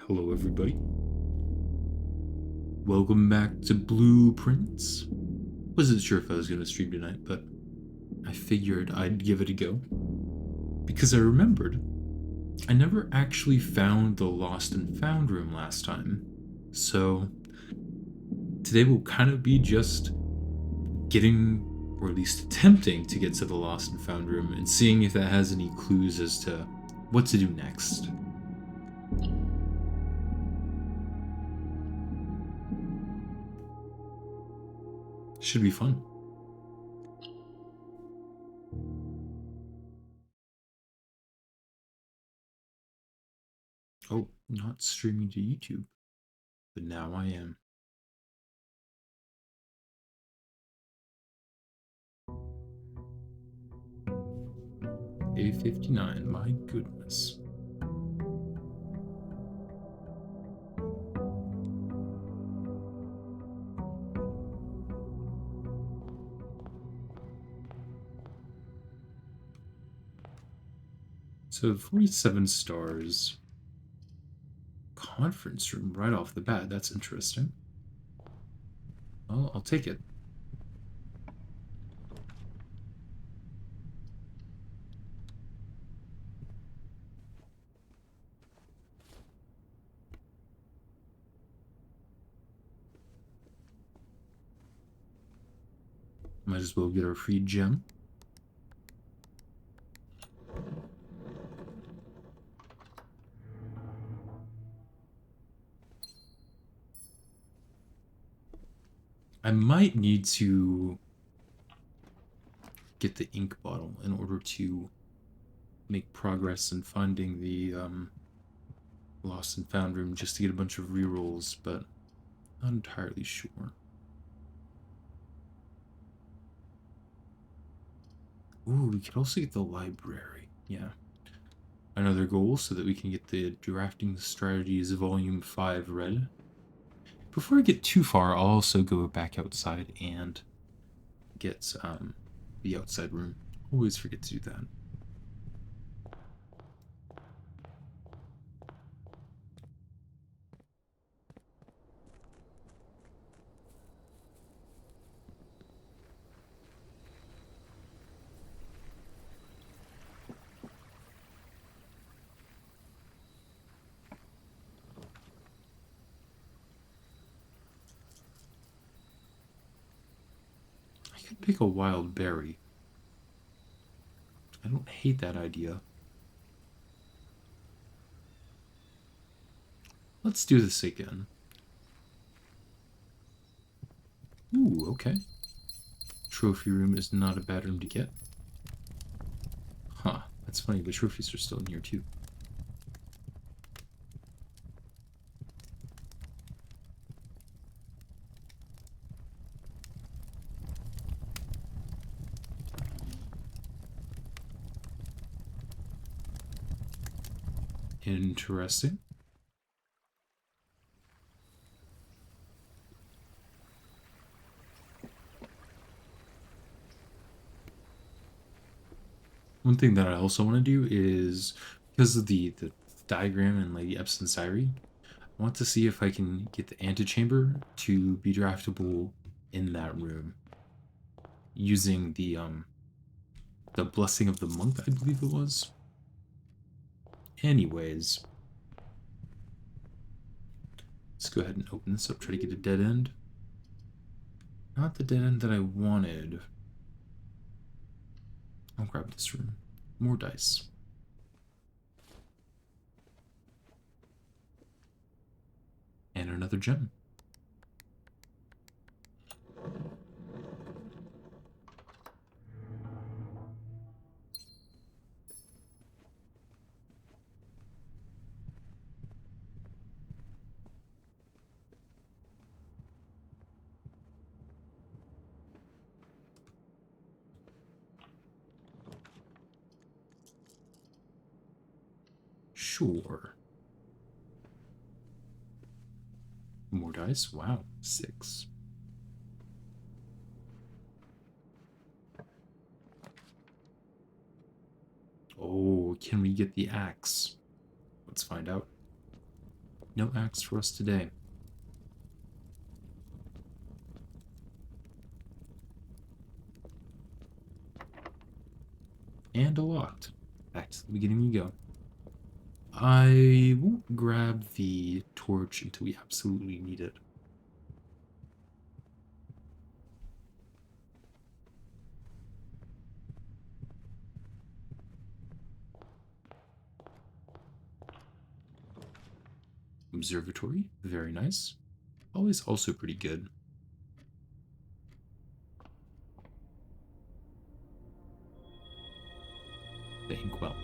Hello, everybody. Welcome back to Blueprints. Wasn't sure if I was going to stream tonight, but I figured I'd give it a go. Because I remembered I never actually found the Lost and Found room last time. So today will kind of be just getting, or at least attempting to get to the Lost and Found room and seeing if that has any clues as to what to do next. Should be fun. Oh, not streaming to YouTube, but now I am. A59, my goodness. So 47 stars. Conference room right off the bat. That's interesting. Well, I'll take it. Might as well get our free gem. I might need to get the ink bottle in order to make progress in finding the Lost and Found room just to get a bunch of rerolls, but not entirely sure. Ooh, we could also get the library. Yeah. Another goal so that we can get the Drafting Strategies Volume 5 read. Before I get too far, I'll also go back outside and get the outside room. Always forget to do that. I could pick a wild berry. I don't hate that idea. Let's do this again. Ooh, okay. Trophy room is not a bad room to get. Huh, that's funny, the trophies are still in here too. Interesting. One thing that I also want to do is, because of the diagram in Lady Epson's diary, I want to see if I can get the antechamber to be draftable in that room using the blessing of the monk, I believe it was. Anyways, let's go ahead and open this up, try to get a dead end. Not the dead end that I wanted. I'll grab this room. More dice. And another gem. Sure. More dice. Wow. 6. Oh, can we get the axe? Let's find out. No axe for us today. And locked. Back to the beginning we go. I won't grab the torch until we absolutely need it. Observatory, very nice. Always also pretty good. The inkwell.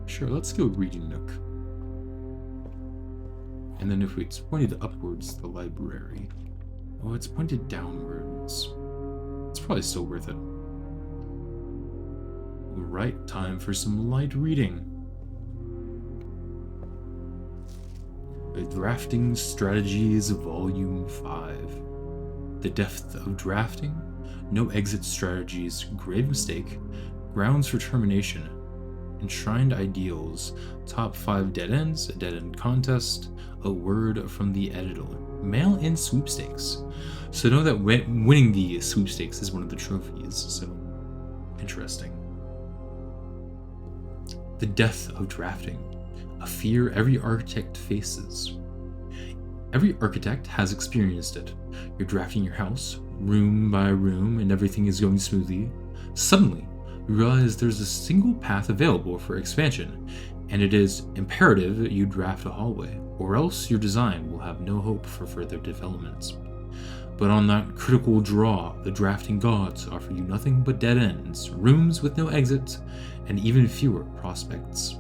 Sure, let's go reading nook. And then if it's pointed upwards, the library. Oh, it's pointed downwards. It's probably still worth it. Alright, time for some light reading. The Drafting Strategies, Volume 5. The Depth of Drafting, No Exit Strategies, Grave Mistake, Grounds for Termination, Enshrined Ideals, Top 5 Dead Ends, a Dead End Contest, A Word from the Editor, Mail-in Sweepstakes. So know that winning the sweepstakes is one of the trophies, so interesting. The Death of Drafting, a fear every architect faces. Every architect has experienced it. You're drafting your house, room by room, and everything is going smoothly. Suddenly, you realize there's a single path available for expansion, and it is imperative that you draft a hallway, or else your design will have no hope for further developments. But on that critical draw, the drafting gods offer you nothing but dead ends, rooms with no exits, and even fewer prospects.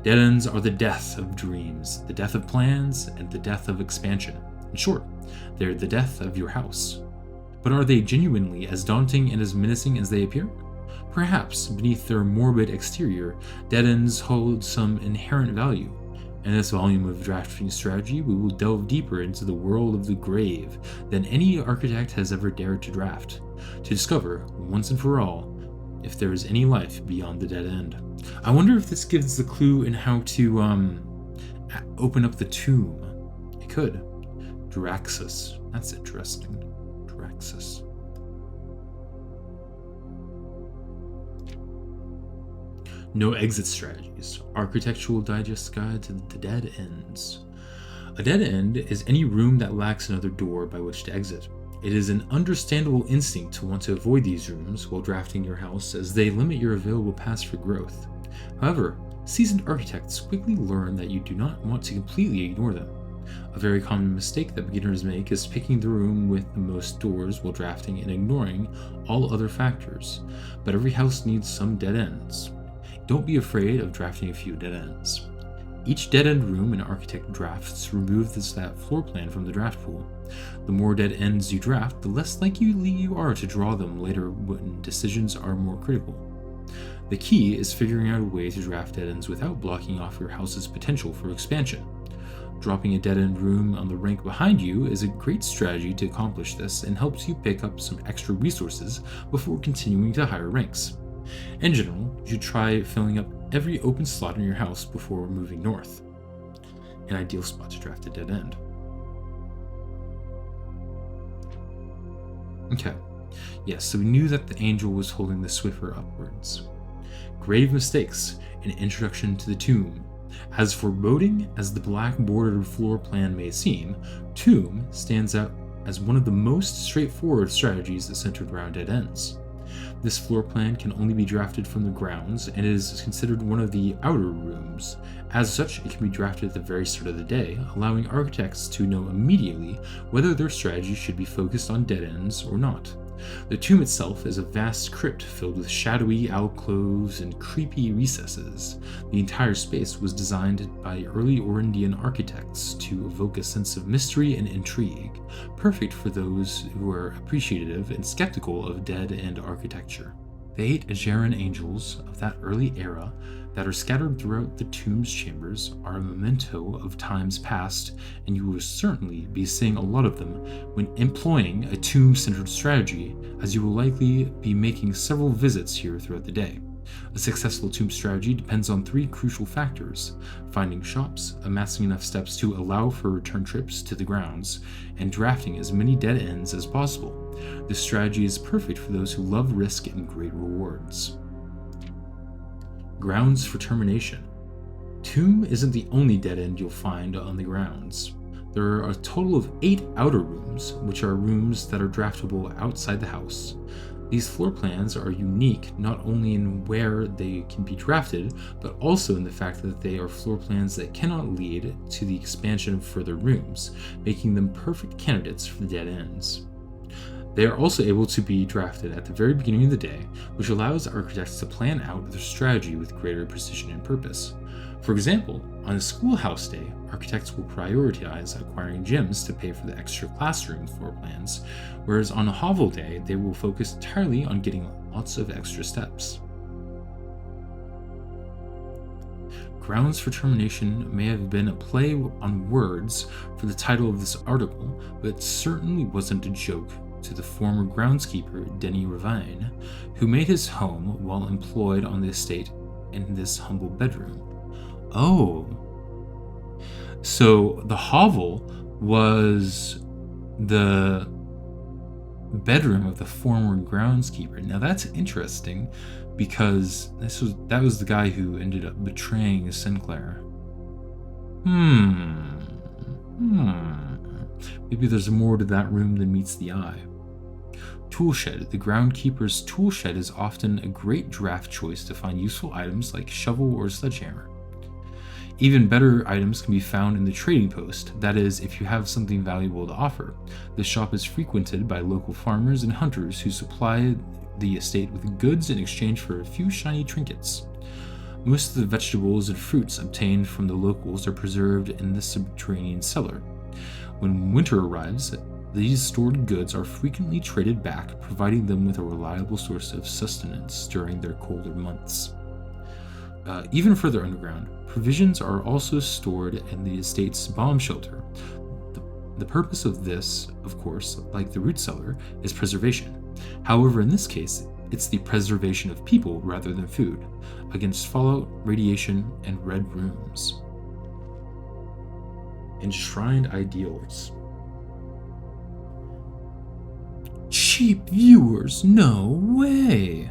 Dead ends are the death of dreams, the death of plans, and the death of expansion. In short, they're the death of your house. But are they genuinely as daunting and as menacing as they appear? Perhaps beneath their morbid exterior, dead ends hold some inherent value. In this volume of drafting strategy, we will delve deeper into the world of the grave than any architect has ever dared to draft, to discover, once and for all, if there is any life beyond the dead end. I wonder if this gives the clue in how to open up the tomb. It could. Draxus. That's interesting. Draxus. No Exit Strategies. Architectural Digest Guide to the Dead Ends. A dead end is any room that lacks another door by which to exit. It is an understandable instinct to want to avoid these rooms while drafting your house, as they limit your available paths for growth. However, seasoned architects quickly learn that you do not want to completely ignore them. A very common mistake that beginners make is picking the room with the most doors while drafting and ignoring all other factors. But every house needs some dead ends. Don't be afraid of drafting a few dead ends. Each dead end room an architect drafts removes that floor plan from the draft pool. The more dead ends you draft, the less likely you are to draw them later when decisions are more critical. The key is figuring out a way to draft dead ends without blocking off your house's potential for expansion. Dropping a dead end room on the rank behind you is a great strategy to accomplish this and helps you pick up some extra resources before continuing to higher ranks. In general, you should try filling up every open slot in your house before moving north. An ideal spot to draft a dead end. Okay, yes, so we knew that the angel was holding the Swiffer upwards. Grave Mistakes, an introduction to the tomb. As foreboding as the black bordered floor plan may seem, tomb stands out as one of the most straightforward strategies that centered around dead ends. This floor plan can only be drafted from the grounds and is considered one of the outer rooms. As such, it can be drafted at the very start of the day, allowing architects to know immediately whether their strategy should be focused on dead ends or not. The tomb itself is a vast crypt filled with shadowy alcoves and creepy recesses. The entire space was designed by early Orindian architects to evoke a sense of mystery and intrigue, perfect for those who are appreciative and skeptical of dead end architecture. The 8 Ajeran angels of that early era that are scattered throughout the tomb's chambers are a memento of times past, and you will certainly be seeing a lot of them when employing a tomb-centered strategy, as you will likely be making several visits here throughout the day. A successful tomb strategy depends on three crucial factors: finding shops, amassing enough steps to allow for return trips to the grounds, and drafting as many dead ends as possible. This strategy is perfect for those who love risk and great rewards. Grounds for termination. Tomb isn't the only dead end you'll find on the grounds. There are a total of 8 outer rooms, which are rooms that are draftable outside the house. These floor plans are unique not only in where they can be drafted, but also in the fact that they are floor plans that cannot lead to the expansion of further rooms, making them perfect candidates for the dead ends. They are also able to be drafted at the very beginning of the day, which allows architects to plan out their strategy with greater precision and purpose. For example, on a schoolhouse day, architects will prioritize acquiring gyms to pay for the extra classroom floor plans, whereas on a hovel day, they will focus entirely on getting lots of extra steps. Grounds for termination may have been a play on words for the title of this article, but it certainly wasn't a joke to the former groundskeeper Denny Ravine, who made his home while employed on the estate in this humble bedroom. Oh, so the hovel was the bedroom of the former groundskeeper. Now that's interesting, because that was the guy who ended up betraying Sinclair. Maybe there's more to that room than meets the eye. Toolshed. The groundkeeper's toolshed is often a great draft choice to find useful items like shovel or sledgehammer. Even better items can be found in the trading post, that is, if you have something valuable to offer. The shop is frequented by local farmers and hunters who supply the estate with goods in exchange for a few shiny trinkets. Most of the vegetables and fruits obtained from the locals are preserved in the subterranean cellar. When winter arrives, these stored goods are frequently traded back, providing them with a reliable source of sustenance during their colder months. Even further underground, provisions are also stored in the estate's bomb shelter. The purpose of this, of course, like the root cellar, is preservation. However, in this case, it's the preservation of people rather than food, against fallout, radiation, and red rooms. Enshrined ideals. Cheap viewers, no way!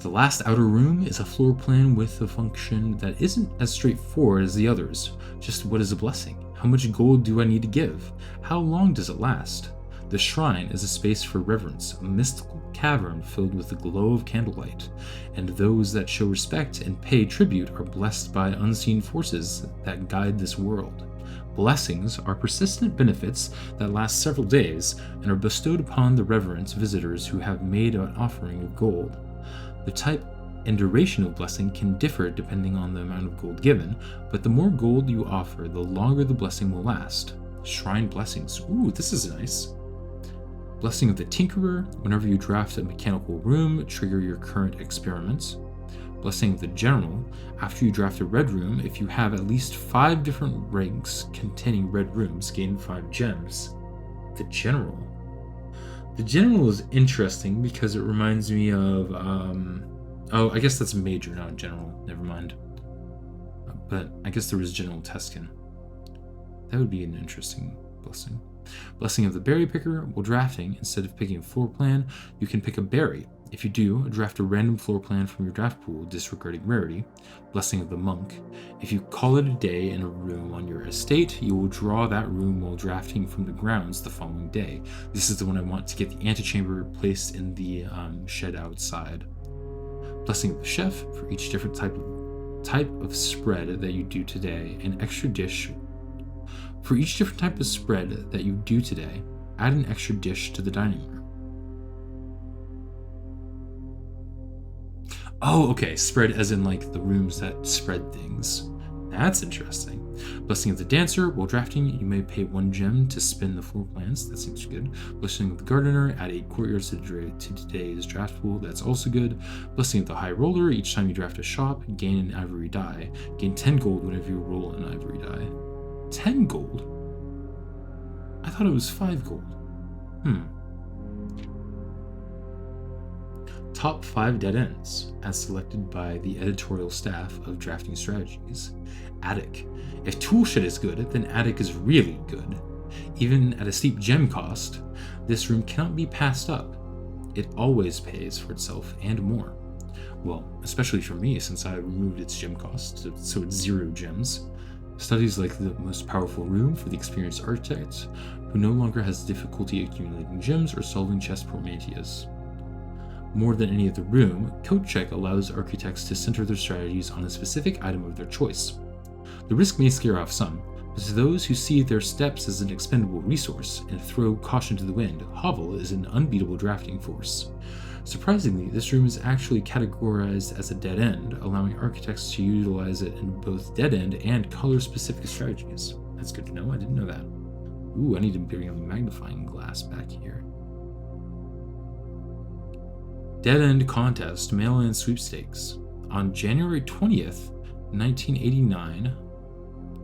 The last outer room is a floor plan with a function that isn't as straightforward as the others. Just what is a blessing? How much gold do I need to give? How long does it last? The shrine is a space for reverence, a mystical cavern filled with the glow of candlelight, and those that show respect and pay tribute are blessed by unseen forces that guide this world. Blessings are persistent benefits that last several days and are bestowed upon the reverent visitors who have made an offering of gold. The type and duration of blessing can differ depending on the amount of gold given, but the more gold you offer, the longer the blessing will last. Shrine blessings. Ooh, this is nice. Blessing of the Tinkerer. Whenever you draft a mechanical room, trigger your current experiments. Blessing of the General. After you draft a red room, if you have at least 5 different ranks containing red rooms, gain 5 gems. The General. The General is interesting because it reminds me of, oh, I guess that's Major, not General. Never mind. But I guess there was General Teskin. That would be an interesting blessing. Blessing of the Berry Picker. While drafting, instead of picking a floor plan, you can pick a berry. If you do, draft a random floor plan from your draft pool, disregarding rarity. Blessing of the Monk. If you call it a day in a room on your estate, you will draw that room while drafting from the grounds the following day. This is the one I want to get the antechamber placed in the shed outside. Blessing of the Chef. For each different type of spread that you do today, an extra dish. For each different type of spread that you do today, add an extra dish to the dining room. Oh, okay, spread as in like the rooms that spread things. That's interesting. Blessing of the Dancer. While drafting, you may pay 1 gem to spin the floor plans. That seems good. Blessing of the Gardener. Add 8 courtyards to today's draft pool. That's also good. Blessing of the High Roller. Each time you draft a shop, gain an ivory die. Gain 10 gold whenever you roll an ivory die. 10 gold? I thought it was 5 gold. Top 5 dead ends, as selected by the editorial staff of Drafting Strategies. Attic. If Toolshed is good, then Attic is really good. Even at a steep gem cost, this room cannot be passed up. It always pays for itself and more. Well, especially for me, since I removed its gem cost, so it's 0 gems. Studies like the most powerful room for the experienced architect, who no longer has difficulty accumulating gems or solving chess portmanteaus. More than any other room, Code Check allows architects to center their strategies on a specific item of their choice. The risk may scare off some, but to those who see their steps as an expendable resource and throw caution to the wind, Hovel is an unbeatable drafting force. Surprisingly, this room is actually categorized as a dead end, allowing architects to utilize it in both dead end and color-specific strategies. That's good to know, I didn't know that. Ooh, I need to bring a magnifying glass back here. Dead End Contest Mail-In Sweepstakes. On January 20th, 1989,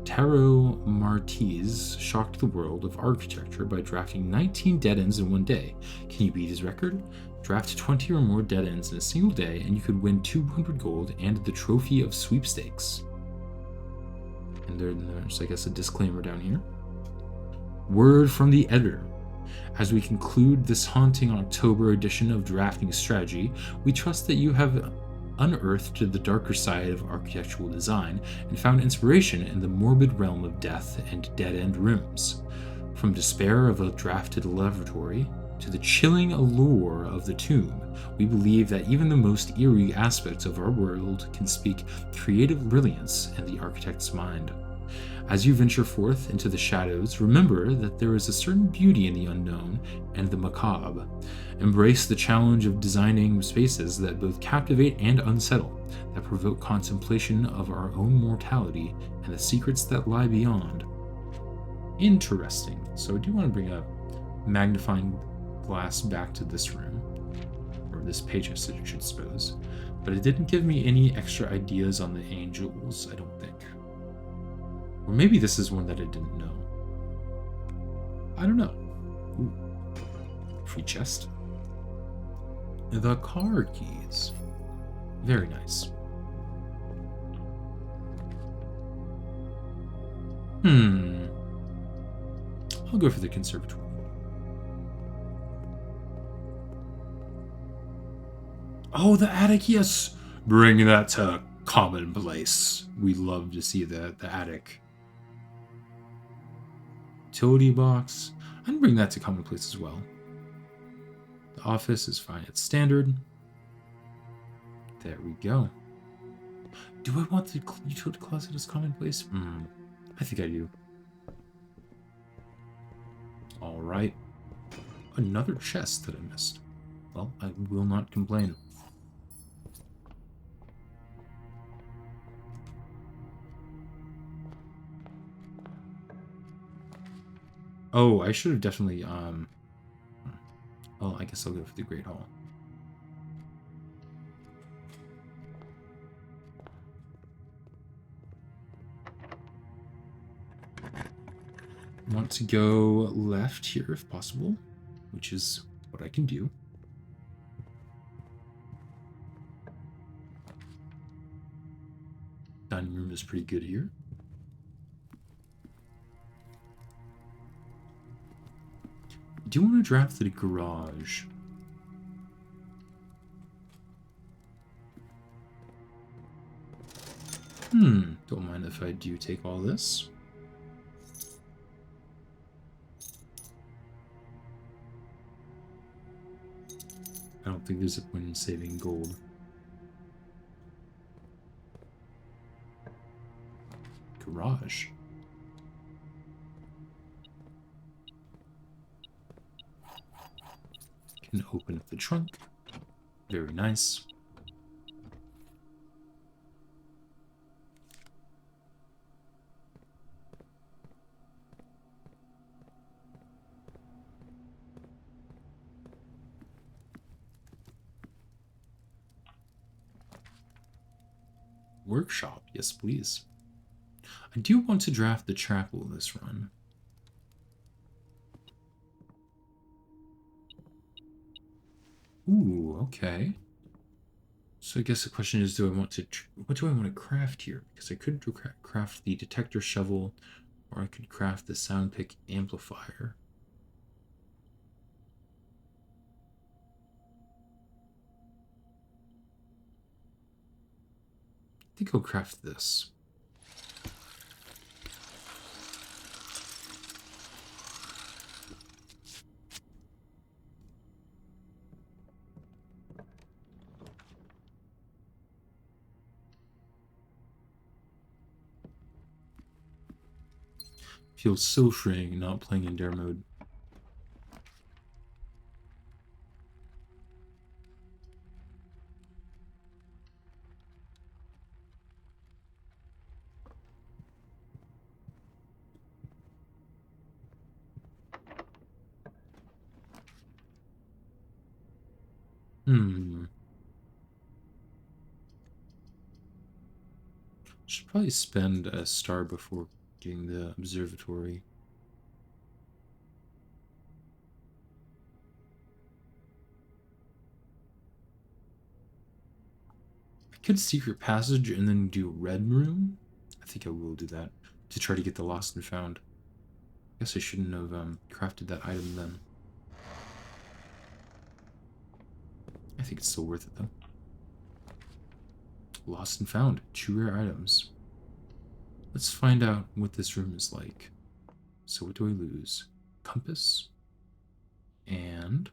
Taro Martiz shocked the world of architecture by drafting 19 dead ends in one day. Can you beat his record? Draft 20 or more dead ends in a single day and you could win 200 gold and the Trophy of Sweepstakes. And there's, I guess, a disclaimer down here. Word from the editor. As we conclude this haunting October edition of Drafting Strategy, we trust that you have unearthed the darker side of architectural design and found inspiration in the morbid realm of death and dead-end rooms. From despair of a drafted lavatory to the chilling allure of the tomb, we believe that even the most eerie aspects of our world can speak creative brilliance in the architect's mind. As you venture forth into the shadows, remember that there is a certain beauty in the unknown and the macabre. Embrace the challenge of designing spaces that both captivate and unsettle, that provoke contemplation of our own mortality and the secrets that lie beyond. Interesting. So I do want to bring a magnifying glass back to this room, or this page I should suppose, but it didn't give me any extra ideas on the angels, I don't think. Or maybe this is one that I didn't know. I don't know. Ooh. Free chest. The car keys. Very nice. I'll go for the conservatory. Oh, the attic, yes! Bring that to commonplace. We love to see the attic. Utility box. I can bring that to commonplace as well. The office is fine. It's standard. There we go. Do I want the utility closet as commonplace? I think I do. Alright. Another chest that I missed. Well, I will not complain. Oh, I should have definitely, well, I guess I'll go for the Great Hall. Want to go left here if possible, which is what I can do. Dining room is pretty good here. Do you want to draft the garage? Don't mind if I do take all this. I don't think there's a point in saving gold. Garage. Can open up the trunk. Very nice. workshop. Yes, please. I do want to draft the chapel this run. Ooh, okay. So I guess the question is, what do I want to craft here? Because I could craft the detector shovel, or I could craft the sound pick amplifier. I think I'll craft this. Feels so freeing not playing in dare mode. Hmm. Should probably spend a star before getting the observatory. I could secret passage and then do red room. I think I will do that to try to get the lost and found. Guess I shouldn't have crafted that item then. I think it's still worth it though. Lost and found, 2 rare items. Let's find out what this room is like. So what do I lose? Compass and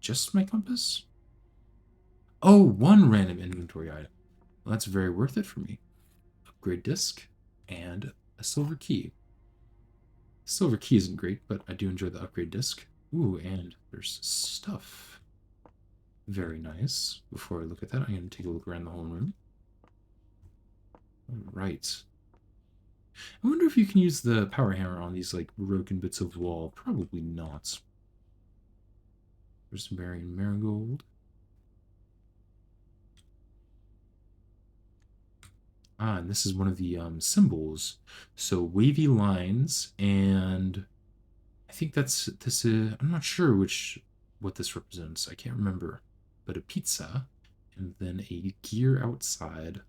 just my compass? Oh, 1 random inventory item. Well, that's very worth it for me. Upgrade disc and a silver key. Silver key isn't great, but I do enjoy the upgrade disc. Ooh, and there's stuff. Very nice. Before I look at that, I'm going to take a look around the whole room. All right. I wonder if you can use the power hammer on these like broken bits of wall. Probably not. There's Marion Marigold. Ah, and this is one of the symbols. So wavy lines, and I think that's this. I'm not sure what this represents. I can't remember, but a pizza, and then a gear outside.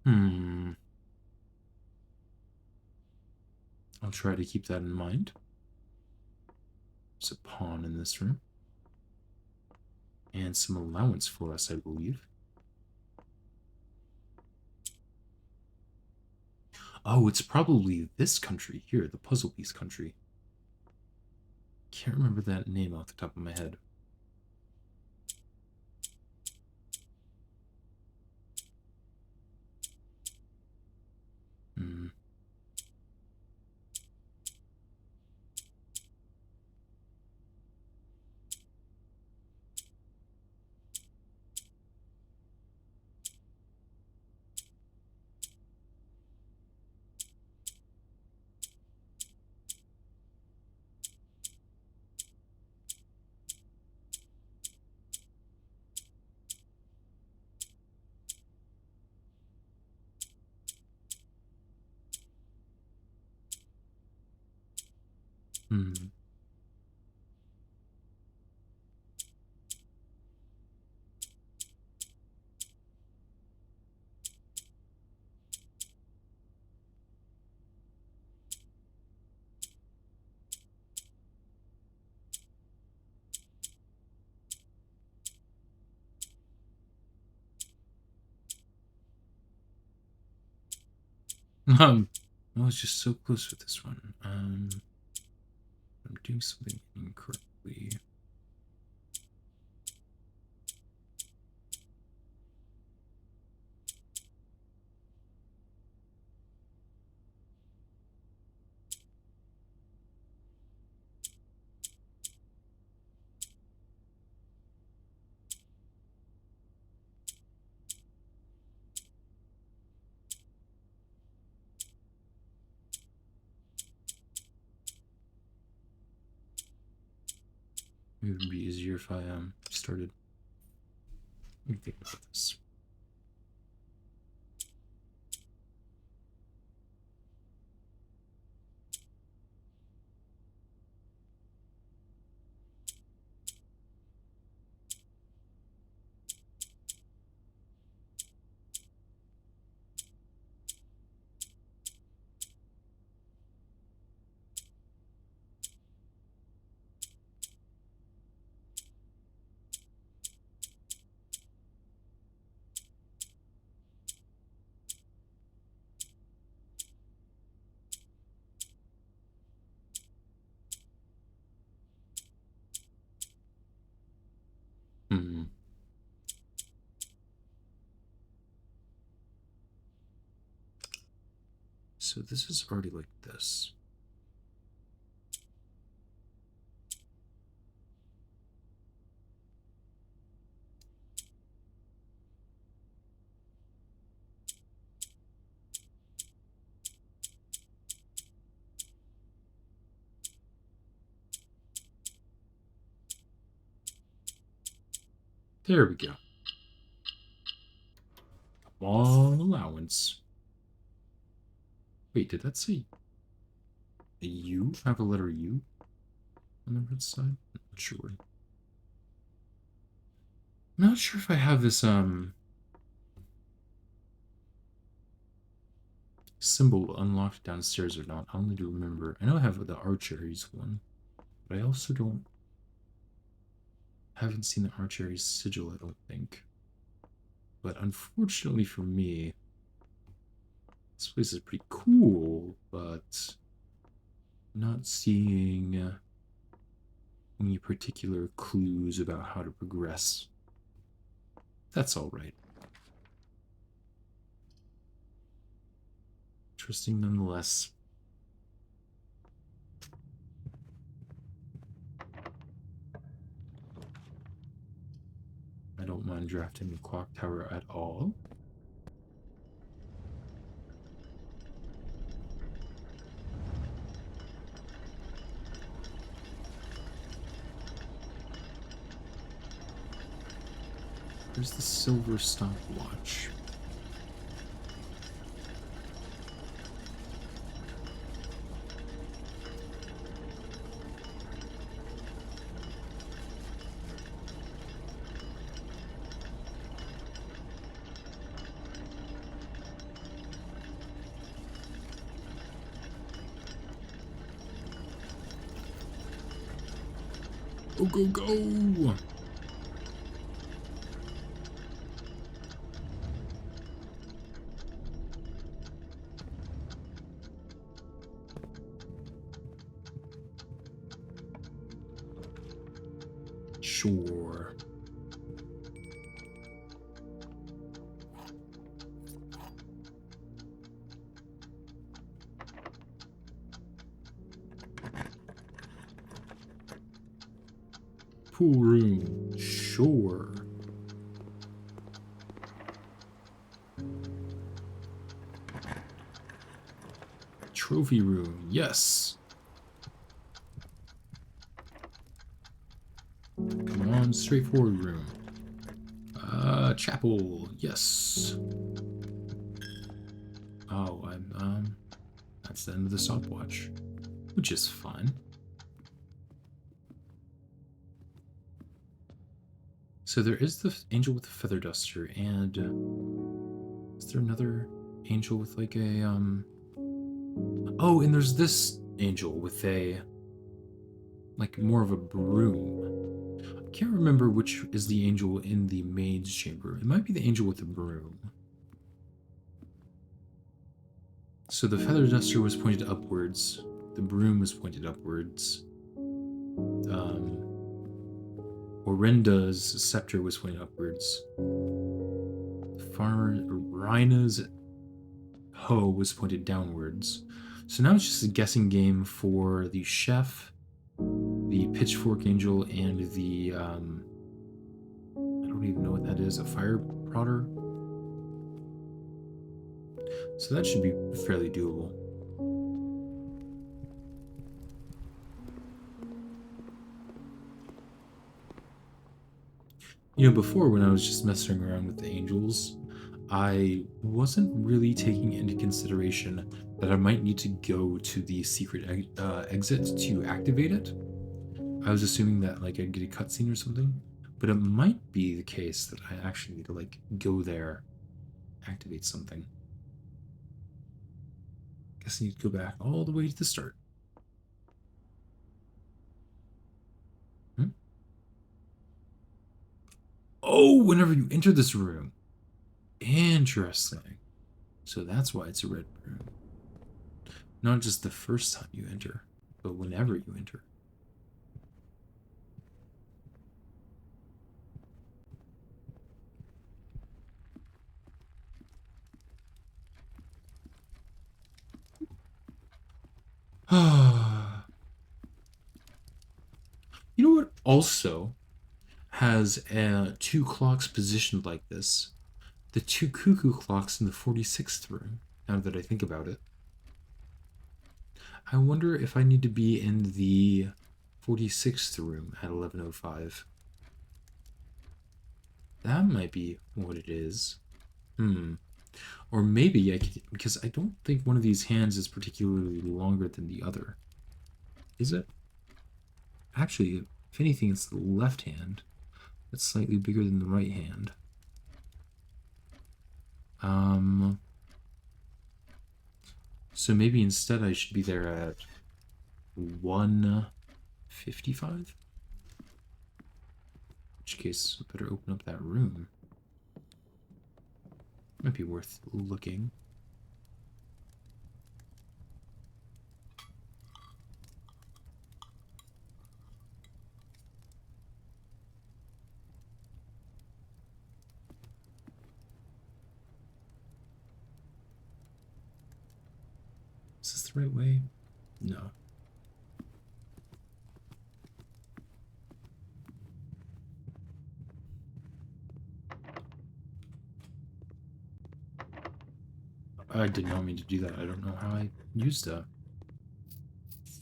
Hmm. I'll try to keep that in mind. There's a pawn in this room, and some allowance for us, I believe. Oh, it's probably this country here, the puzzle piece country. Can't remember that name off the top of my head. Hmm. Hmm. I was just so close with this one. I'm doing something incorrectly. It would be easier if I started. Let me think about this. Hmm. So this is already like this. There we go. Long allowance. Wait, did that say a U? I have a letter U on the red side? I'm not sure. I'm not sure if I have this symbol unlocked downstairs or not. I'll need to remember. I know I have the Archery's one, but I also haven't seen the Archery's sigil, I don't think. But unfortunately for me, this place is pretty cool, but not seeing any particular clues about how to progress. That's all right. Interesting nonetheless. I don't mind drafting the clock tower at all. Where's the silver stopwatch? Go, go, go! Sure. Pool room. Sure. Trophy room. Yes. Come on, straightforward room. Chapel. Yes. Oh, that's the end of the stopwatch, which is fine. So there is the angel with the feather duster, and is there another angel with like a oh, and there's this angel with a like more of a broom. I can't remember which is the angel in the maid's chamber. It might be the angel with the broom. So the feather duster was pointed upwards. The broom was pointed upwards. Orinda's scepter was pointed upwards. Farmer Rhina's hoe was pointed downwards. So now it's just a guessing game for the chef, the pitchfork angel, and the I don't even know what that is, a fire prodder. So that should be fairly doable. You know, before when I was just messing around with the angels, I wasn't really taking into consideration that I might need to go to the secret exit to activate it. I was assuming that like I'd get a cutscene or something, but it might be the case that I actually need to like go there, activate something. Guess I need to go back all the way to the start. Hmm? Oh, whenever you enter this room. Interesting. So that's why it's a red room. Not just the first time you enter, but whenever you enter. You know what also has two clocks positioned like this? The two cuckoo clocks in the 46th room, now that I think about it. I wonder if I need to be in the 46th room at 11:05. That might be what it is. Or maybe I could, because I don't think one of these hands is particularly longer than the other. Is it? Actually, if anything, it's the left hand. It's slightly bigger than the right hand. So maybe instead I should be there at 1:55? In which case, I better open up that room. Might be worth looking. Is this the right way? No. I did not mean to do that. I don't know how I used a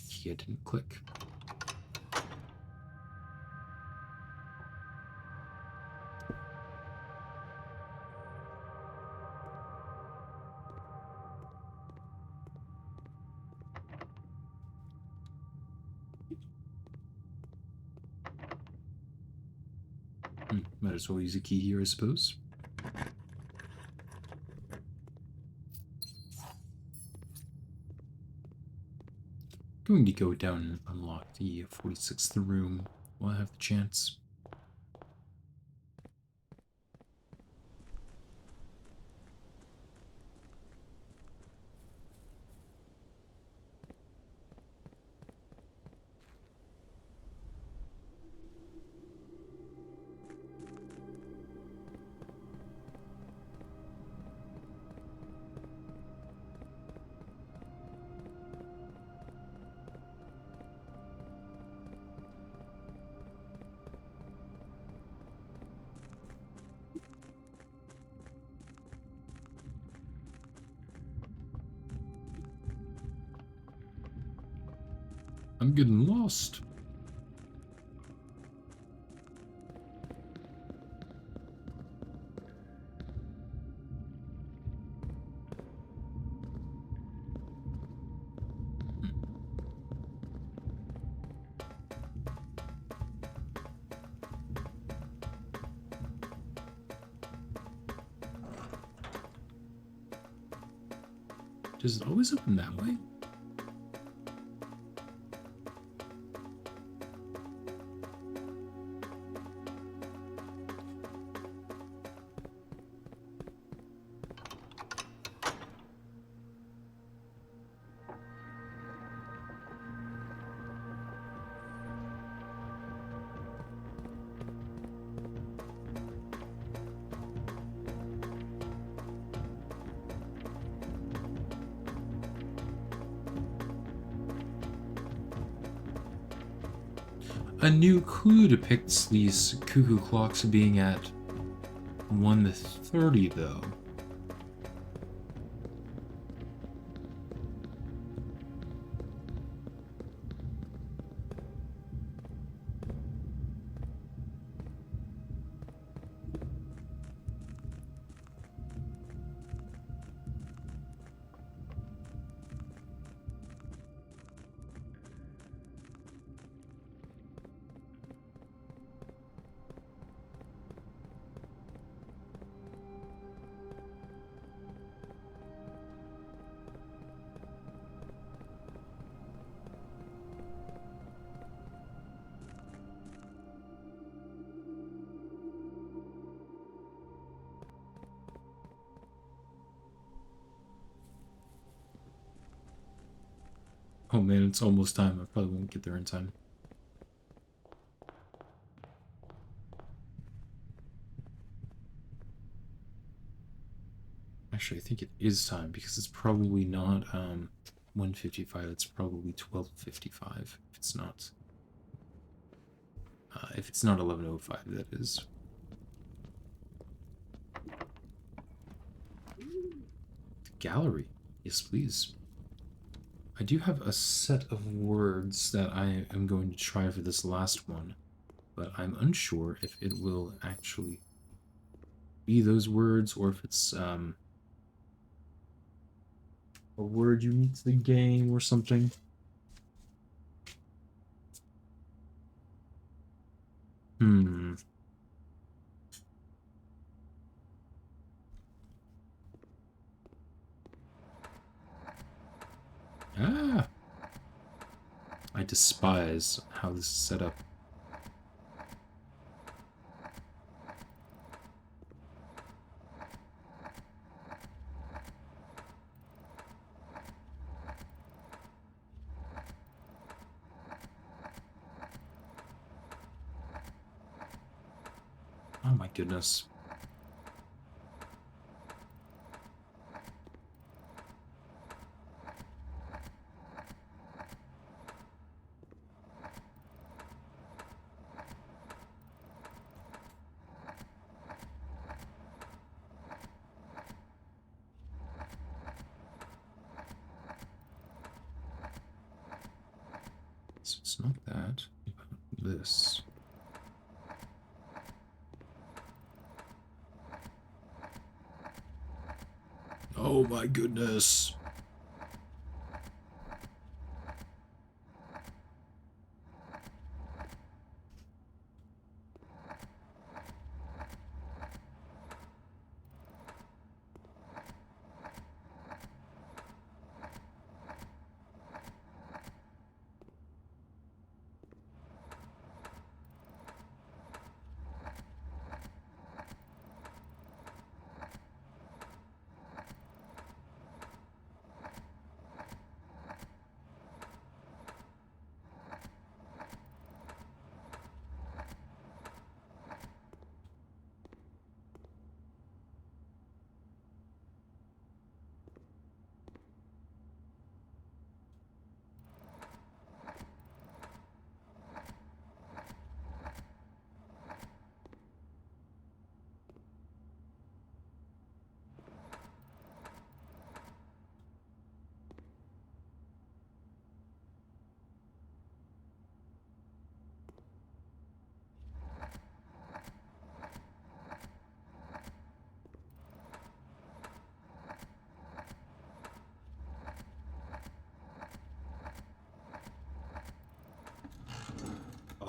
key. I didn't click. Might as well use a key here, I suppose. Going to go down and unlock the 46th room while I have the chance. I'm getting lost. Does it always open that way? A new clue depicts these cuckoo clocks being at 1:30, though. Oh man, it's almost time. I probably won't get there in time. Actually, I think it is time because it's probably not 1:55. It's probably 12:55. If it's not 11:05, that is. Gallery. Yes, please. I do have a set of words that I am going to try for this last one, but I'm unsure if it will actually be those words or if it's a word unique to the game or something. Hmm. Ah! I despise how this is set up. Oh my goodness. So it's not that. This. Oh my goodness.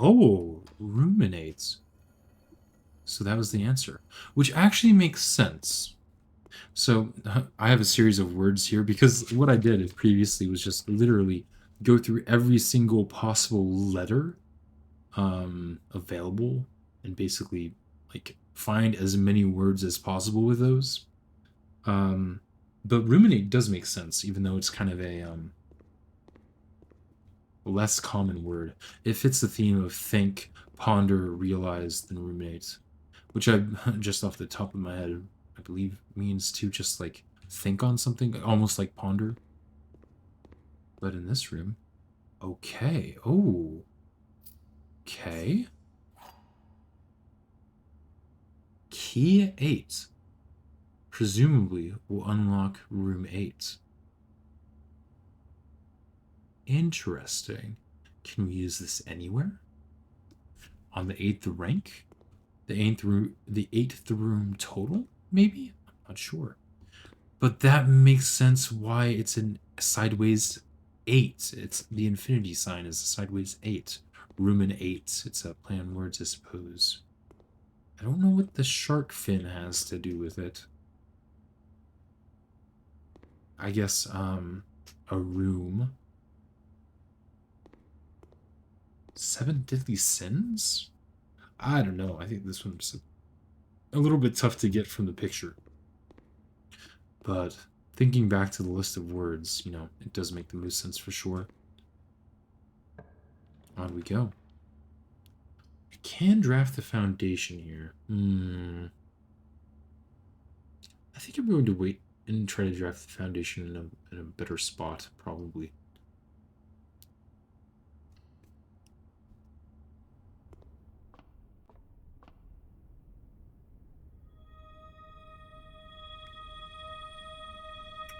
Oh, ruminates. So that was the answer, which actually makes sense. So I have a series of words here because what I did previously was just literally go through every single possible letter available and basically like find as many words as possible with those. Um, but ruminate does make sense, even though it's kind of a less common word. It fits the theme of think, ponder, realize, then ruminate, which I just off the top of my head, I believe means to just like think on something, almost like ponder. But in this room, okay. Oh, okay. Key 8 presumably will unlock room 8. Interesting. Can we use this anywhere? On the 8th rank? The 8th room total? Maybe? I'm not sure. But that makes sense why it's in sideways 8. It's the infinity sign is a sideways 8. Room in 8. It's a play on words, I suppose. I don't know what the shark fin has to do with it. I guess, a room. 7 deadly sins? I don't know. I think this one's a little bit tough to get from the picture. But thinking back to the list of words, it does make the most sense for sure. On we go. I can draft the foundation here. I think I'm going to wait and try to draft the foundation in a better spot, probably.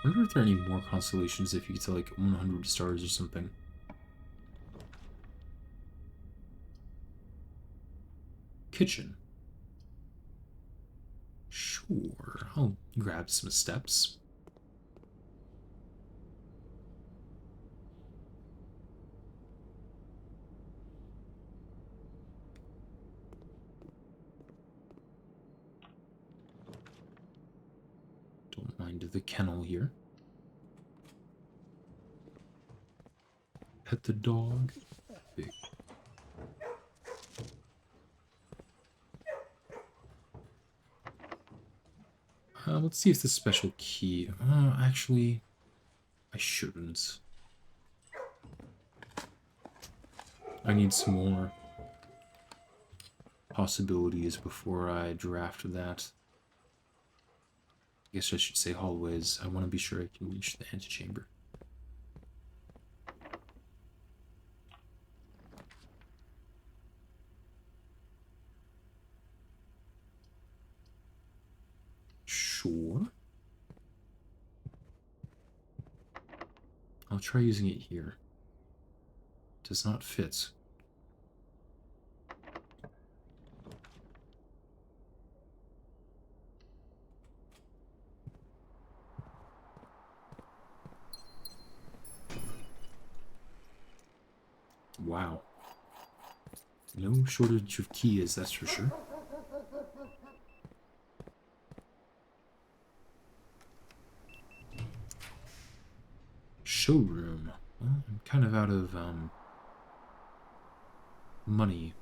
I wonder if there are any more constellations if you get to like 100 stars or something. Kitchen. Sure, I'll grab some steps. Don't mind the kennel here. Pet the dog. Big. Let's see if the special key... actually, I shouldn't. I need some more possibilities before I draft that. I guess I should say hallways. I want to be sure I can reach the antechamber. Sure. I'll try using it here. Does not fit. Wow. No shortage of keys, that's for sure. Showroom. Well, I'm kind of out of money.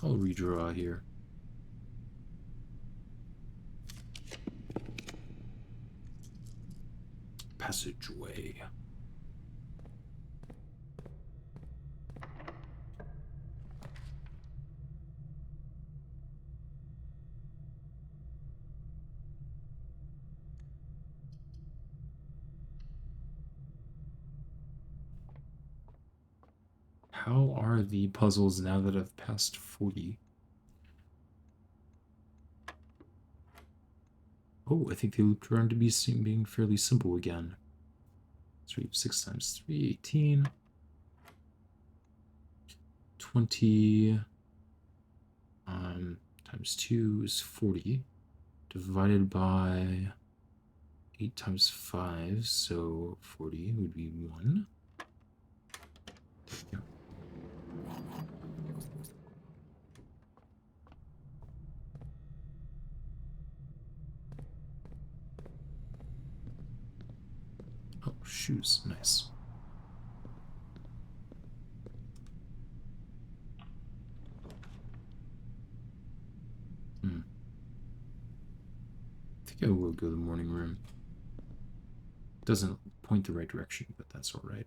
I'll redraw here. Passageway. How are the puzzles now that I've passed 40? Oh, I think they looped around to being fairly simple again. So we have 6 times 3, 18. 20 times 2 is 40. Divided by 8 times 5, so 40 would be 1. Yeah. Oh, shoes. Nice. I think I will go to the morning room. Doesn't point the right direction, but that's alright.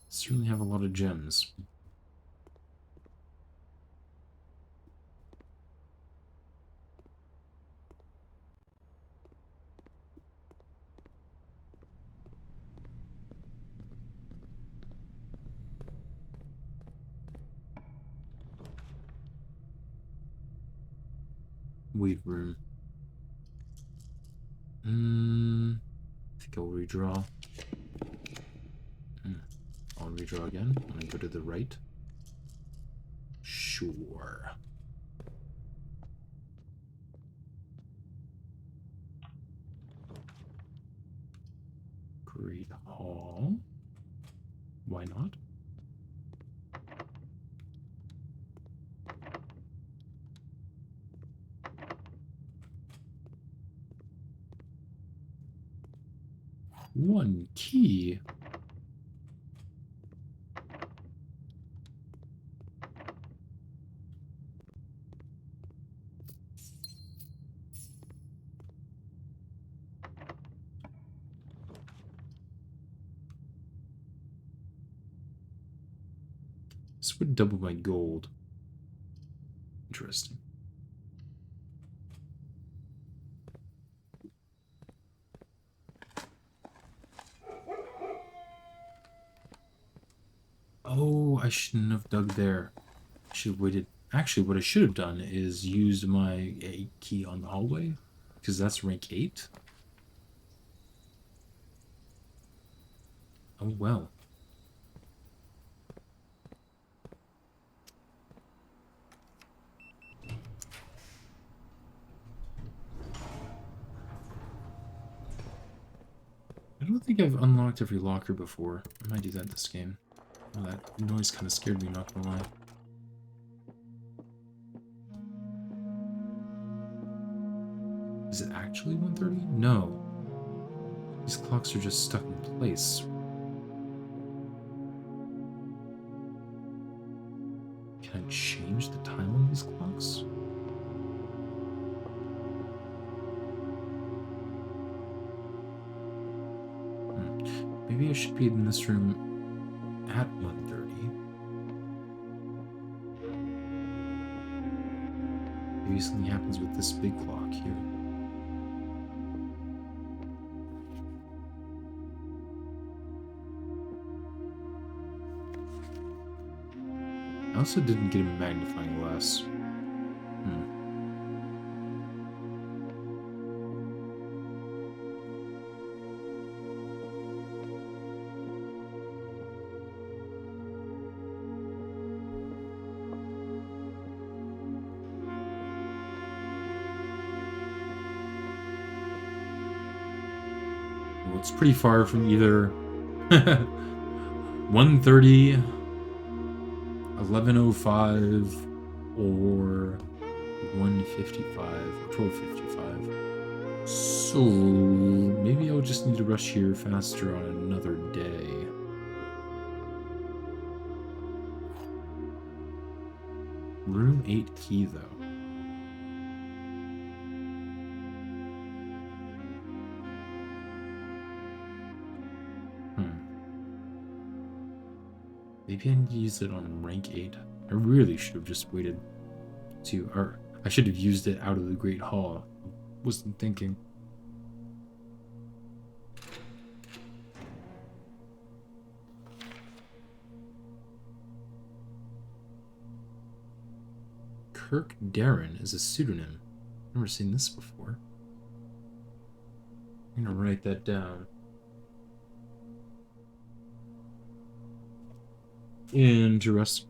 Certainly have a lot of gems. Weight room. I think I'll redraw. I'll redraw again. I'm gonna go to the right. Sure. Great Hall. Why not? One key. This would double my gold. Interesting. Oh, I shouldn't have dug there. I should have waited. Actually, what I should have done is used my 8 key on the hallway, because that's rank 8. Oh well. I don't think I've unlocked every locker before. I might do that this game. Oh, that noise kind of scared me, not gonna lie. Is it actually 1:30? No. These clocks are just stuck in place. Can I change the time on these clocks? Maybe I should be in this room at 1:30. Maybe something happens with this big clock here. I also didn't get a magnifying glass. Well, it's pretty far from either 1:30, 11:05, or 1:55 or 12:55. So maybe I'll just need to rush here faster on another day. Room 8 key though. Maybe I need to use it on rank 8. I really should have just waited to, or I should have used it out of the Great Hall. Wasn't thinking. Kirk Darren is a pseudonym. Never seen this before. I'm gonna write that down. Interesting.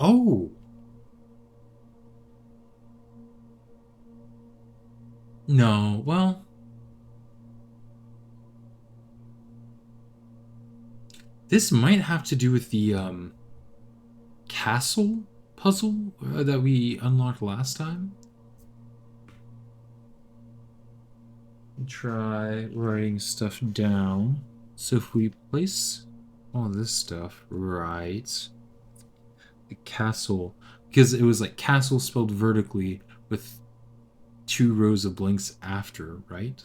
Oh! No, well... This might have to do with the, castle puzzle that we unlocked last time. Try writing stuff down. So if we place all this stuff right... The castle... Because it was like castle spelled vertically with 2 rows of blanks after, right?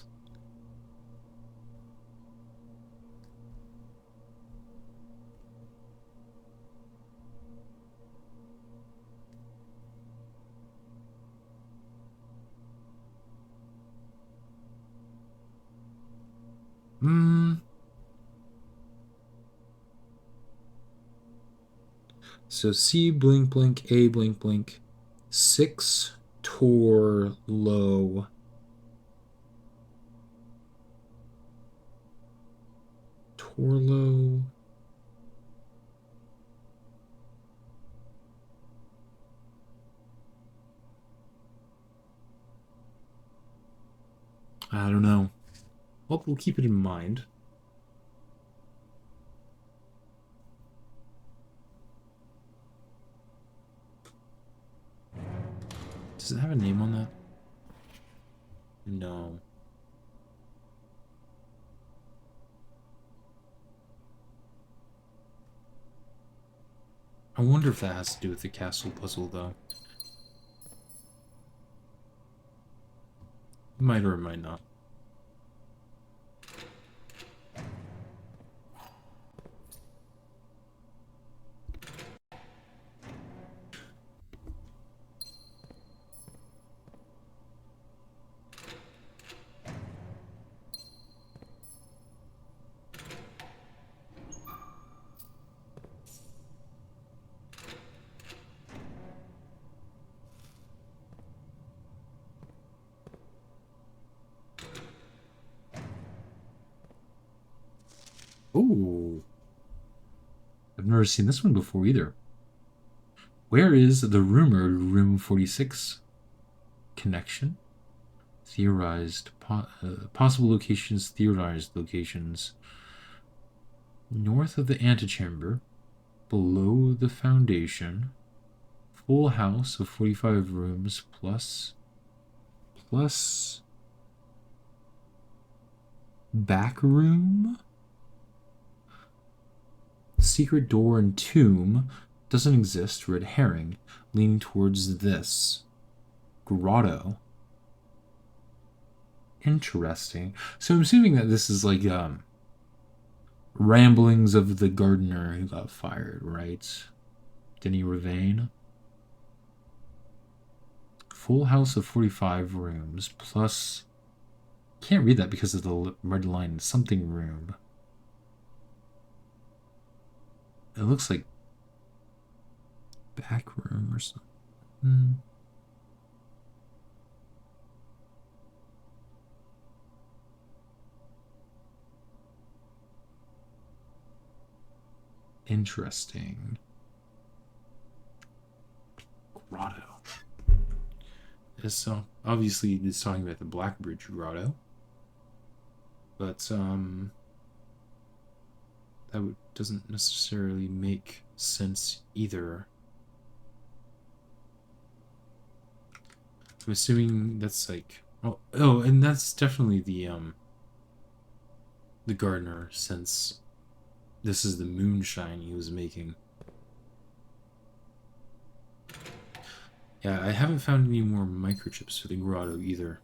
So C blink blink, A blink blink, 6 Tor low. Torlo. I don't know. Well, we'll keep it in mind. Does it have a name on that? No. I wonder if that has to do with the castle puzzle, though. It might or it might not. Oh, I've never seen this one before either. Where is the rumored Room 46 connection? Theorized possible locations. Theorized locations. North of the antechamber, below the foundation. Full house of 45 rooms plus back room. Secret door and tomb doesn't exist. Red herring. Leaning towards this grotto. Interesting. So I'm assuming that this is like ramblings of the gardener who got fired, right? Denny Ravane. Full house of 45 rooms plus. Can't read that because of the red line. Something room. It looks like back room or something. Interesting. Grotto. So obviously it's talking about the Blackbridge Grotto, but that doesn't necessarily make sense either. I'm assuming that's like oh, and that's definitely the gardener, since this is the moonshine he was making. Yeah, I haven't found any more microchips for the grotto either.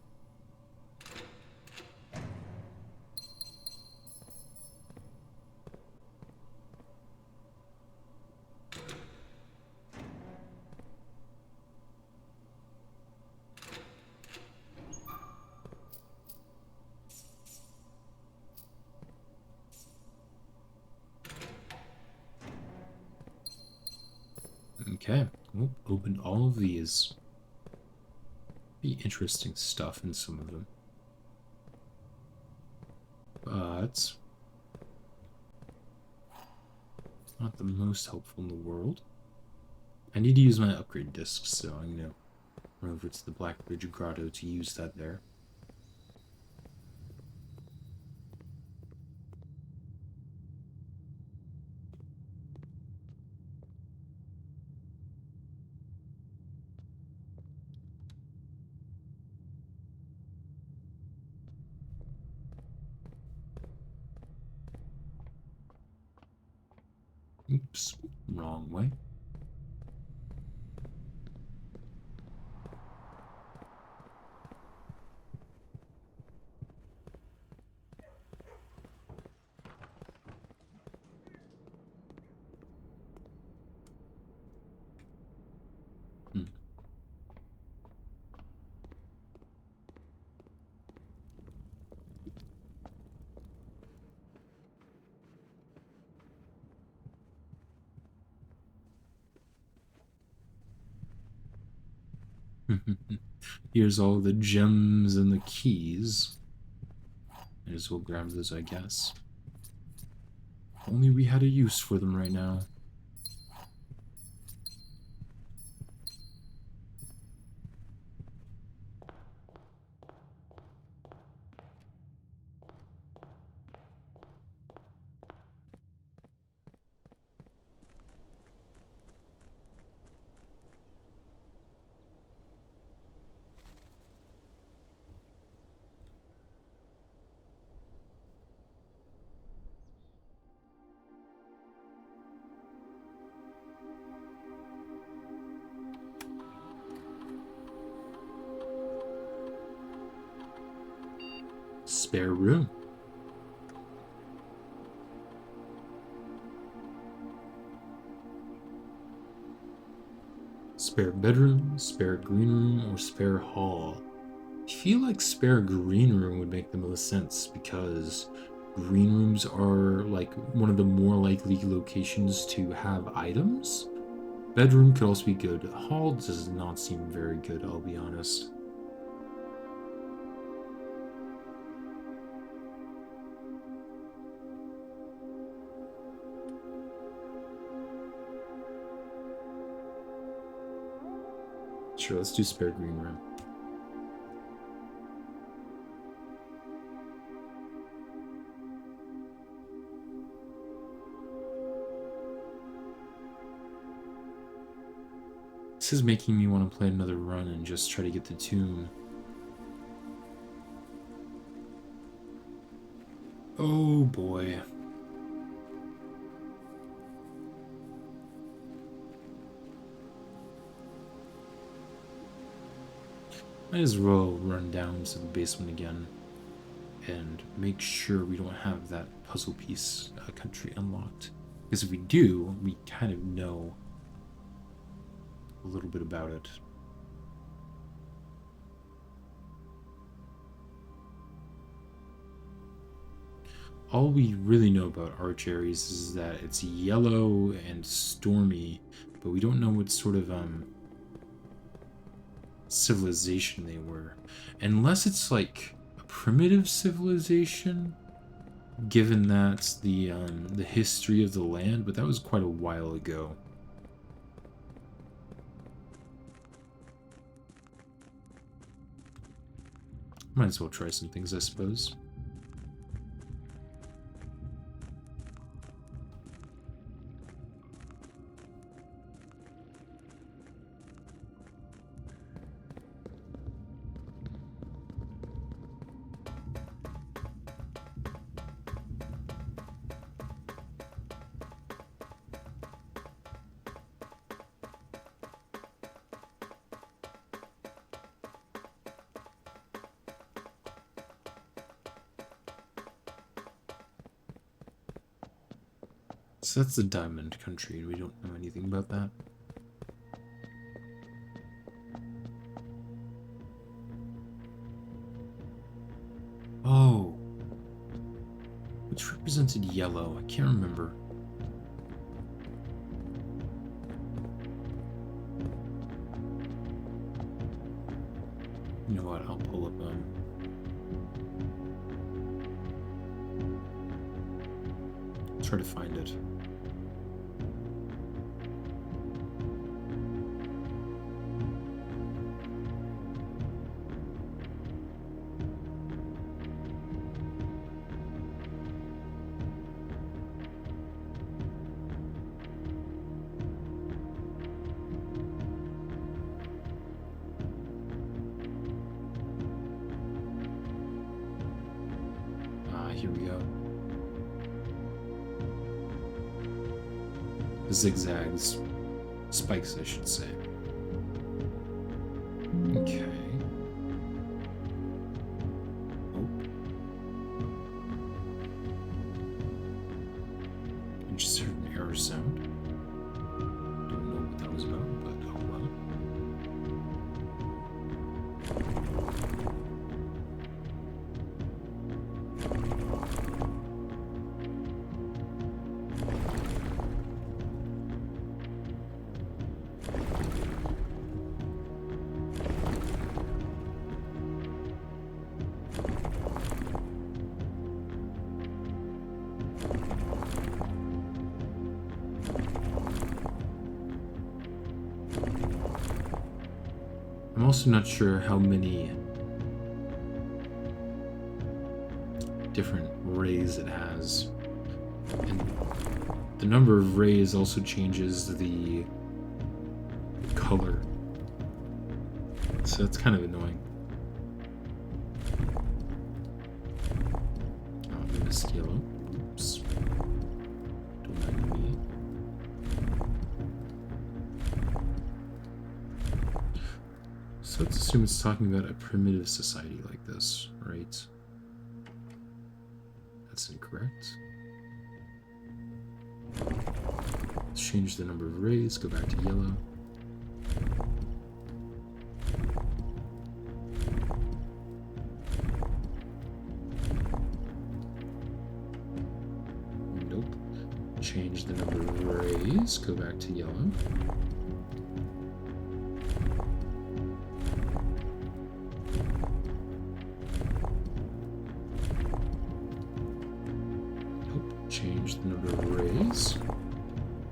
Okay, we'll open all of these. Be interesting stuff in some of them. But not the most helpful in the world. I need to use my upgrade discs, so I'm gonna run over to the Blackbridge Grotto to use that there. Oops, wrong way. Hmm. Here's all the gems and the keys. Might as well grab those, I guess. If only we had a use for them right now. Spare room. Spare bedroom, spare green room, or spare hall. I feel like spare green room would make the most sense because green rooms are like one of the more likely locations to have items. Bedroom could also be good. Hall does not seem very good, I'll be honest. Sure, let's do spare green room. This is making me want to play another run and just try to get the tomb. Oh boy. Might as well run down to the basement again and make sure we don't have that puzzle piece country unlocked. Because if we do, we kind of know a little bit about it. All we really know about Arch Ares is that it's yellow and stormy, but we don't know what sort of civilization they were. Unless it's like a primitive civilization, given that's the history of the land, but that was quite a while ago. Might as well try some things, I suppose. So that's the diamond country, and we don't know anything about that. Oh. Which represented yellow? I can't remember. You know what? I'll pull up try to find it. Here we go. Zigzags. Spikes, I should say. Okay. Oh. I just heard an error sound. Don't know what that was about, but oh well. I'm also not sure how many different rays it has. And the number of rays also changes the color. So that's kind of annoying. Oh, I missed yellow. Oops. Don't mind me. So let's assume it's talking about a primitive society like this, right? That's incorrect. Let's change the number of rays, go back to yellow. Nope. Change the number of rays, go back to yellow. Nope. Change the number of rays,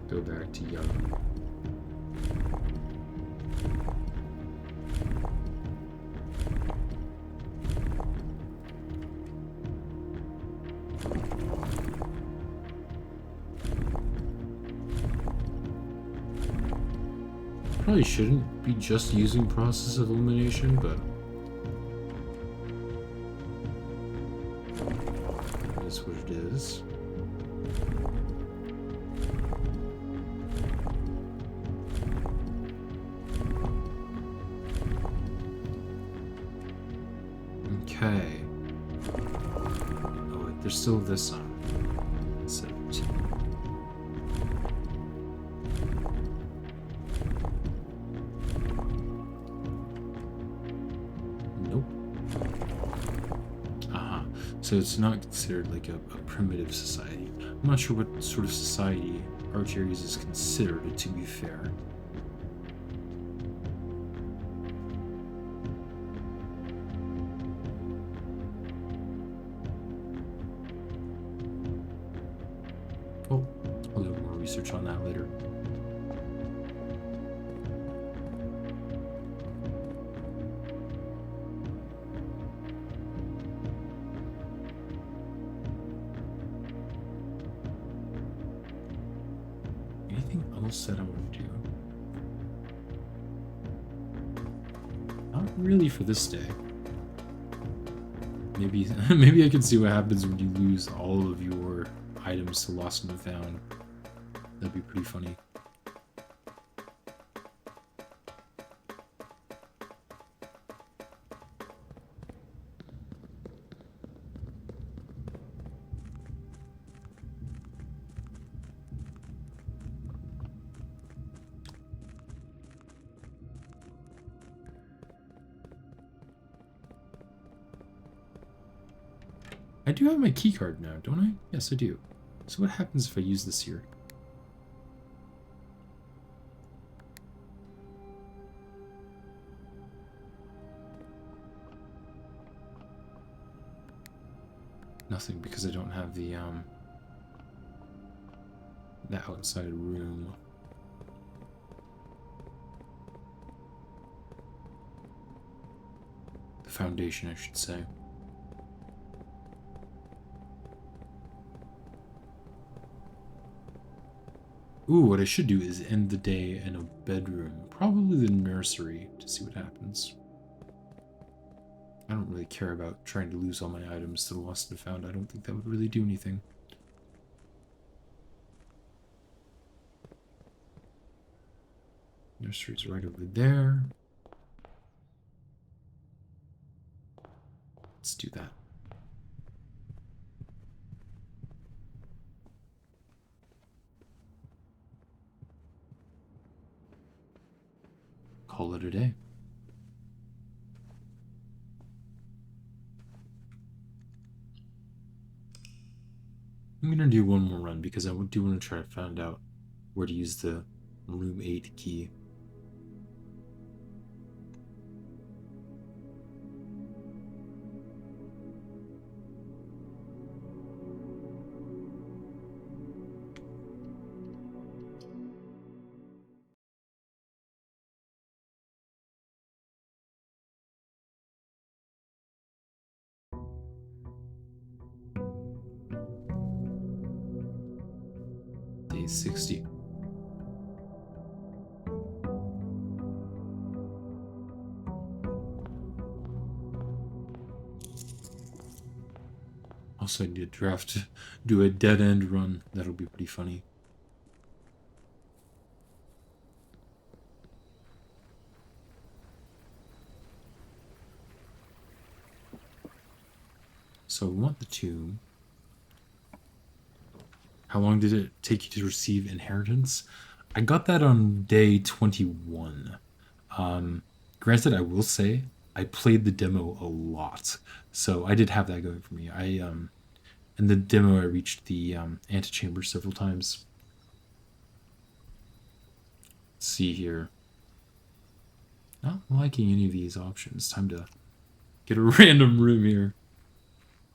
go back to yellow. Probably shouldn't be just using process of elimination, but that is what it is. Okay. Oh, wait, there's still this on. 17. Nope. So it's not considered like a primitive society. I'm not sure what sort of society Archaeas is considered, to be fair. Well, I'll do more research on that later. Anything else that I want to do? Not really for this day. Maybe maybe I can see what happens when you lose all of your items to lost and found. That'd be pretty funny. I do have my keycard now, don't I? Yes, I do. So what happens if I use this here? Nothing, because I don't have the outside room. The foundation, I should say. Ooh, what I should do is end the day in a bedroom. Probably the nursery, to see what happens. I don't really care about trying to lose all my items to the lost and found. I don't think that would really do anything. Nursery's right over there. Let's do that. Call it a day. I'm gonna do one more run because I do want to try to find out where to use the room 8 key. Day 60. Also, I need to do a dead end run. That'll be pretty funny. So we want the tomb. How long did it take you to receive inheritance? I got that on day 21. Um, Granted, I will say I played the demo a lot, so I did have that going for me. In the demo I reached the antechamber several times. Let's see here. Not liking any of these options. Time to get a random room here.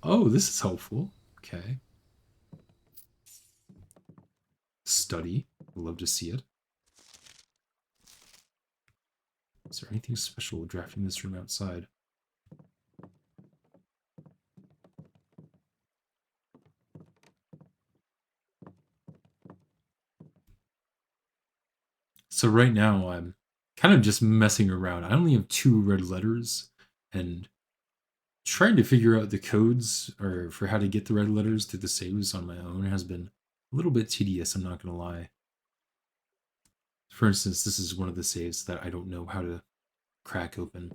Oh, this is helpful. Okay. Study. Love to see it. Is there anything special drafting this room outside? So right now I'm kind of just messing around. I only have 2 red letters, and trying to figure out the codes or for how to get the red letters through the saves on my own has been a little bit tedious, I'm not gonna lie. For instance, this is one of the saves that I don't know how to crack open.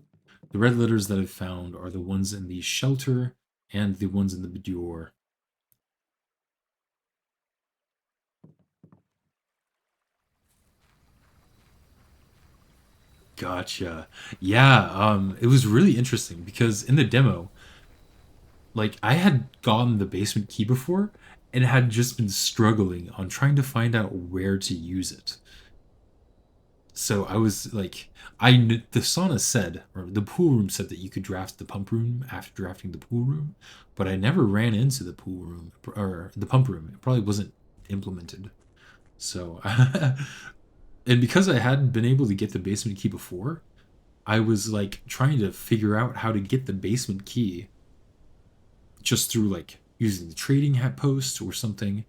The red letters that I've found are the ones in the shelter and the ones in the boudoir. Gotcha. Yeah, it was really interesting because in the demo, like I had gotten the basement key before and had just been struggling on trying to find out where to use it. So I was like, the sauna said, or the pool room said that you could draft the pump room after drafting the pool room, but I never ran into the pool room or the pump room. It probably wasn't implemented. So, and because I hadn't been able to get the basement key before, I was like trying to figure out how to get the basement key just through like using the trading hat post or something.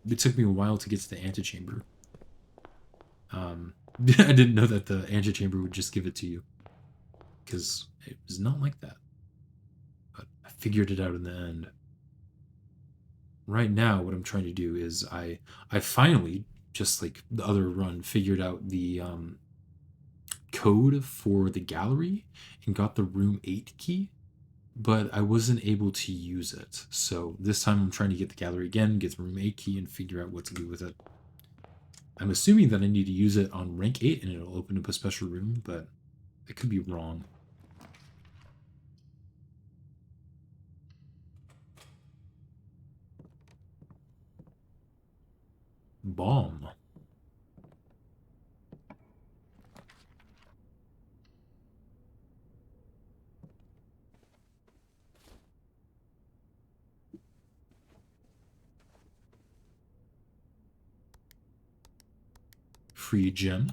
It took me a while to get to the antechamber. I didn't know that the antechamber would just give it to you because it was not like that. But I figured it out in the end. Right now, what I'm trying to do is I finally, just like the other run, figured out the code for the gallery and got the room 8 key, but I wasn't able to use it. So this time I'm trying to get the gallery again, get the room 8 key, and figure out what to do with it. I'm assuming that I need to use it on rank 8 and it'll open up a special room, but I could be wrong. Bomb. Free gem.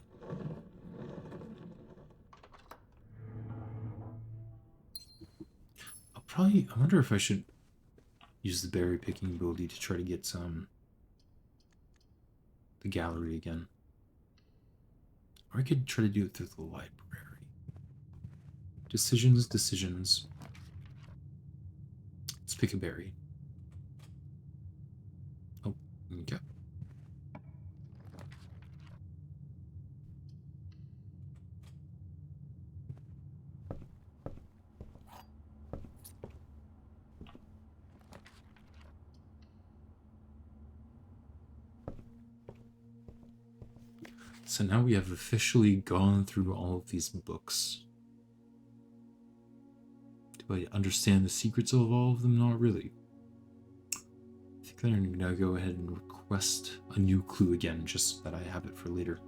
I wonder if I should use the berry picking ability to try to get the gallery again. Or I could try to do it through the library. Decisions, decisions. Let's pick a berry. Oh, okay. So now we have officially gone through all of these books. Do I understand the secrets of all of them? Not really. I think I'm gonna go ahead and request a new clue again, just so that I have it for later.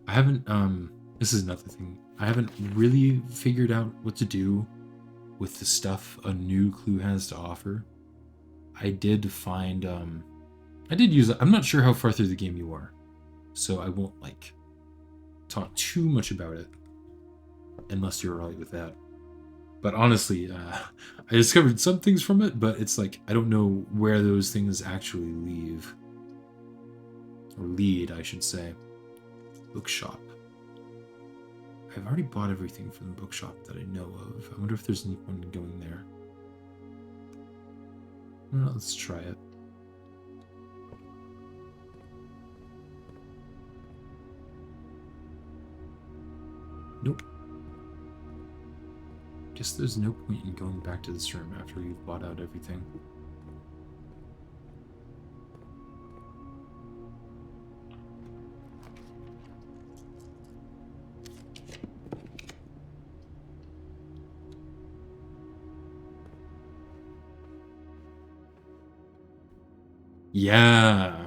I haven't, this is another thing. I haven't really figured out what to do with the stuff a new clue has to offer. I did find, I did use it. I'm not sure how far through the game you are, so I won't, like, talk too much about it, unless you're alright with that. But honestly, I discovered some things from it, but it's like, I don't know where those things actually leave. Or lead, I should say. Bookshop. I've already bought everything from the bookshop that I know of. I wonder if there's anyone going there. Well, let's try it. Nope. Guess there's no point in going back to this room after you've bought out everything. Yeah.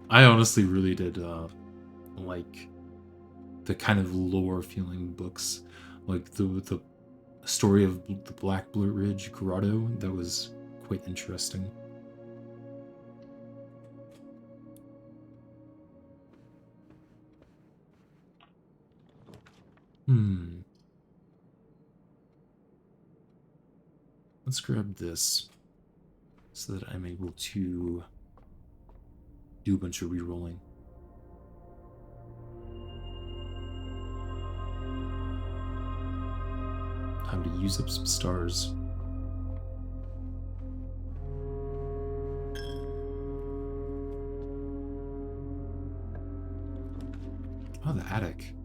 I honestly really did like the kind of lore feeling books, like the story of the Black Blue Ridge Grotto. That was quite interesting. Hmm. Let's grab this so that I'm able to do a bunch of rerolling. Time to use up some stars. Oh, the attic.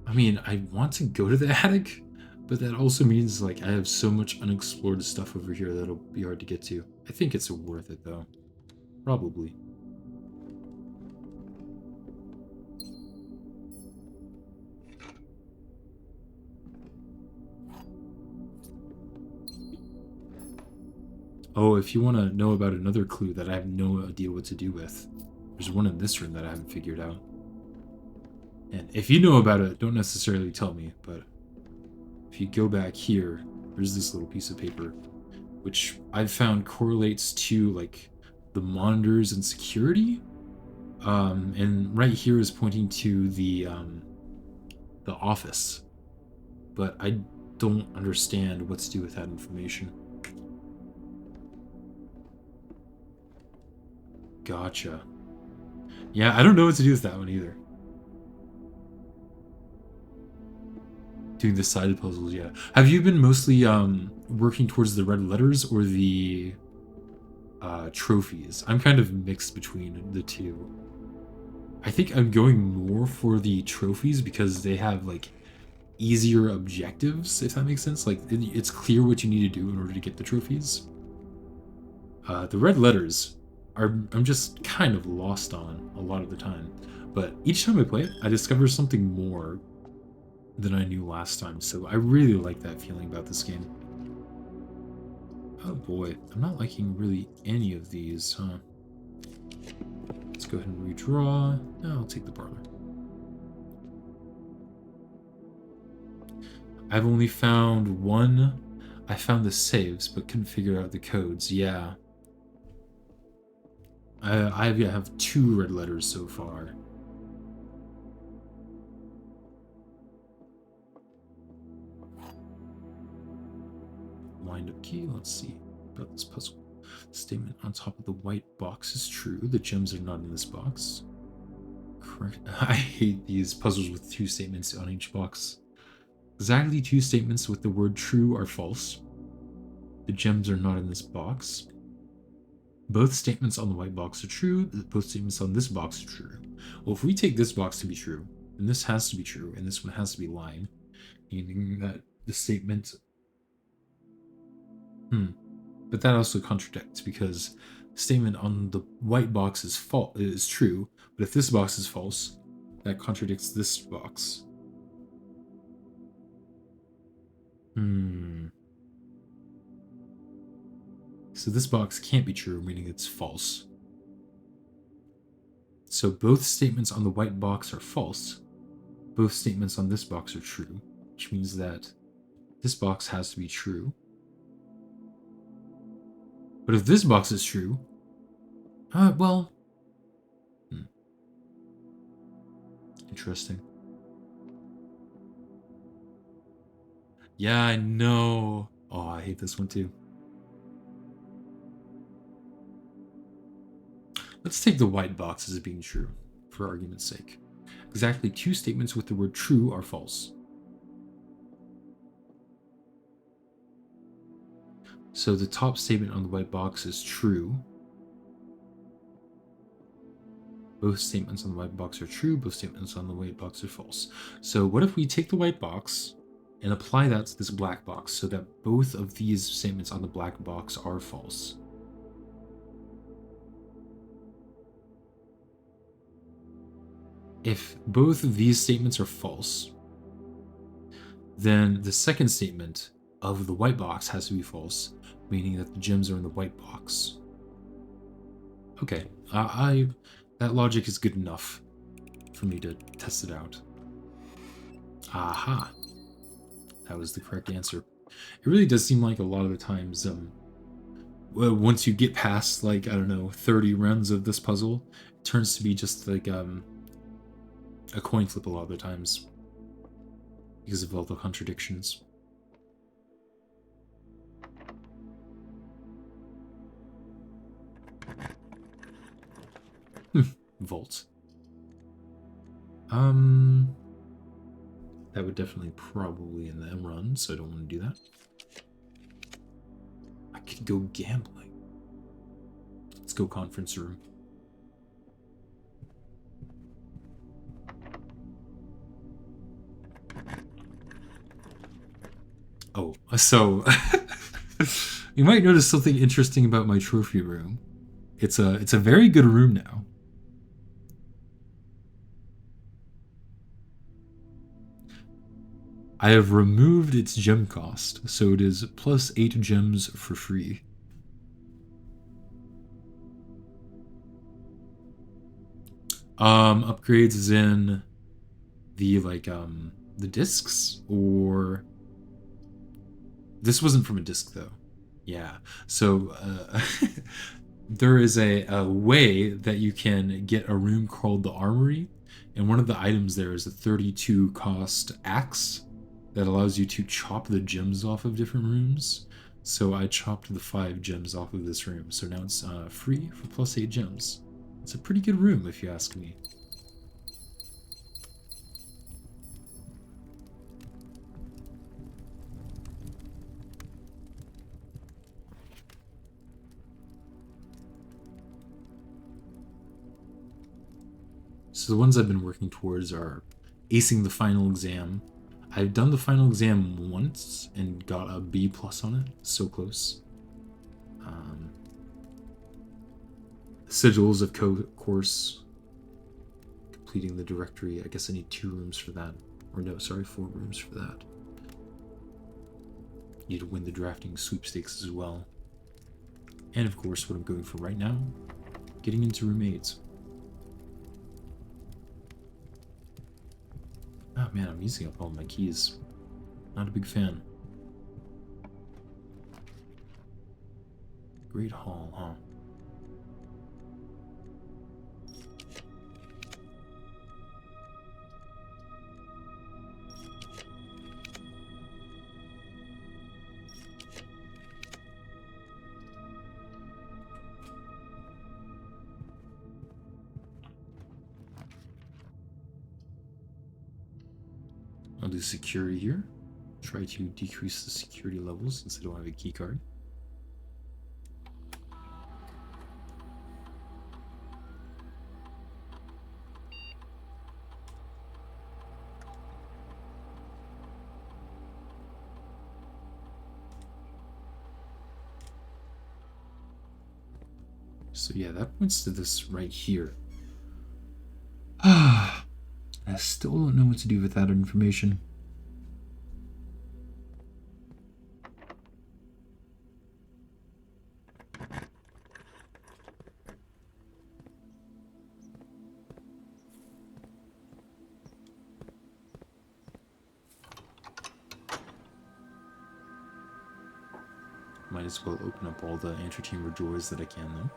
I mean, I want to go to the attic, but that also means like I have so much unexplored stuff over here that'll be hard to get to. I think it's worth it though. Probably. Oh, if you want to know about another clue that I have no idea what to do with, there's one in this room that I haven't figured out. And if you know about it, don't necessarily tell me, but if you go back here, there's this little piece of paper, which I've found correlates to like the monitors and security. And right here is pointing to the office, but I don't understand what to do with that information. Gotcha. Yeah, I don't know what to do with that one either. Doing the sided puzzles, yeah. Have you been mostly working towards the red letters or the trophies? I'm kind of mixed between the two. I think I'm going more for the trophies because they have like easier objectives, if that makes sense. Like it's clear what you need to do in order to get the trophies. The red letters are I'm just kind of lost on a lot of the time, but each time I play it, I discover something more than I knew last time. So I really like that feeling about this game. Oh boy, I'm not liking really any of these, huh? Let's go ahead and redraw. No, I'll take the parlor. I've only found one. I found the saves, but couldn't figure out the codes. Yeah. I have 2 red letters so far. Wind up key. Let's see about this puzzle. Statement on top of the white box is true. The gems are not in this box. Correct. I hate these puzzles with 2 statements on each box. Exactly 2 statements with the word true are false. The gems are not in this box. Both statements on the white box are true. Both statements on this box are true. Well, if we take this box to be true, then this has to be true, and this one has to be lying, meaning that the statement. But that also contradicts because the statement on the white box is true, but if this box is false, that contradicts this box. So this box can't be true, meaning it's false. So both statements on the white box are false. Both statements on this box are true, which means that this box has to be true. But if this box is true, well, interesting. Yeah, I know. Oh, I hate this one too. Let's take the white box as being true, for argument's sake. Exactly 2 statements with the word true are false. So the top statement on the white box is true. Both statements on the white box are true. Both statements on the white box are false. So what if we take the white box and apply that to this black box so that both of these statements on the black box are false? If both of these statements are false, then the second statement of the white box has to be false, meaning that the gems are in the white box. Okay, I that logic is good enough for me to test it out. Aha, that was the correct answer. It really does seem like a lot of the times, well, once you get past like I don't know 30 rounds of this puzzle, it turns to be just like a coin flip a lot of the times because of all the contradictions. Vault. That would definitely probably in the run, so I don't want to do that. I could go gambling. Let's go conference room. Oh, so you might notice something interesting about my trophy room. It's a very good room now. I have removed its gem cost, so it is plus 8 gems for free. Upgrades is in the the discs, or this wasn't from a disc though. Yeah. So there is a way that you can get a room called the Armory, and one of the items there is a 32 cost axe that allows you to chop the gems off of different rooms. So I chopped the 5 gems off of this room, so now it's free for plus 8 gems. It's a pretty good room, if you ask me. So the ones I've been working towards are acing the final exam. I've done the final exam once and got a B plus on it. So close. Sigils of course. Completing the directory. I guess I need 2 rooms for that. Or no, sorry, 4 rooms for that. Need to win the drafting sweepstakes as well. And of course, what I'm going for right now, getting into room 8. Oh man, I'm using up all my keys. Not a big fan. Great Hall, huh? I'll do security here. Try to decrease the security levels since I don't have a key card. So yeah, that points to this right here. I still don't know what to do with that information. Might as well open up all the antechamber doors that I can, though.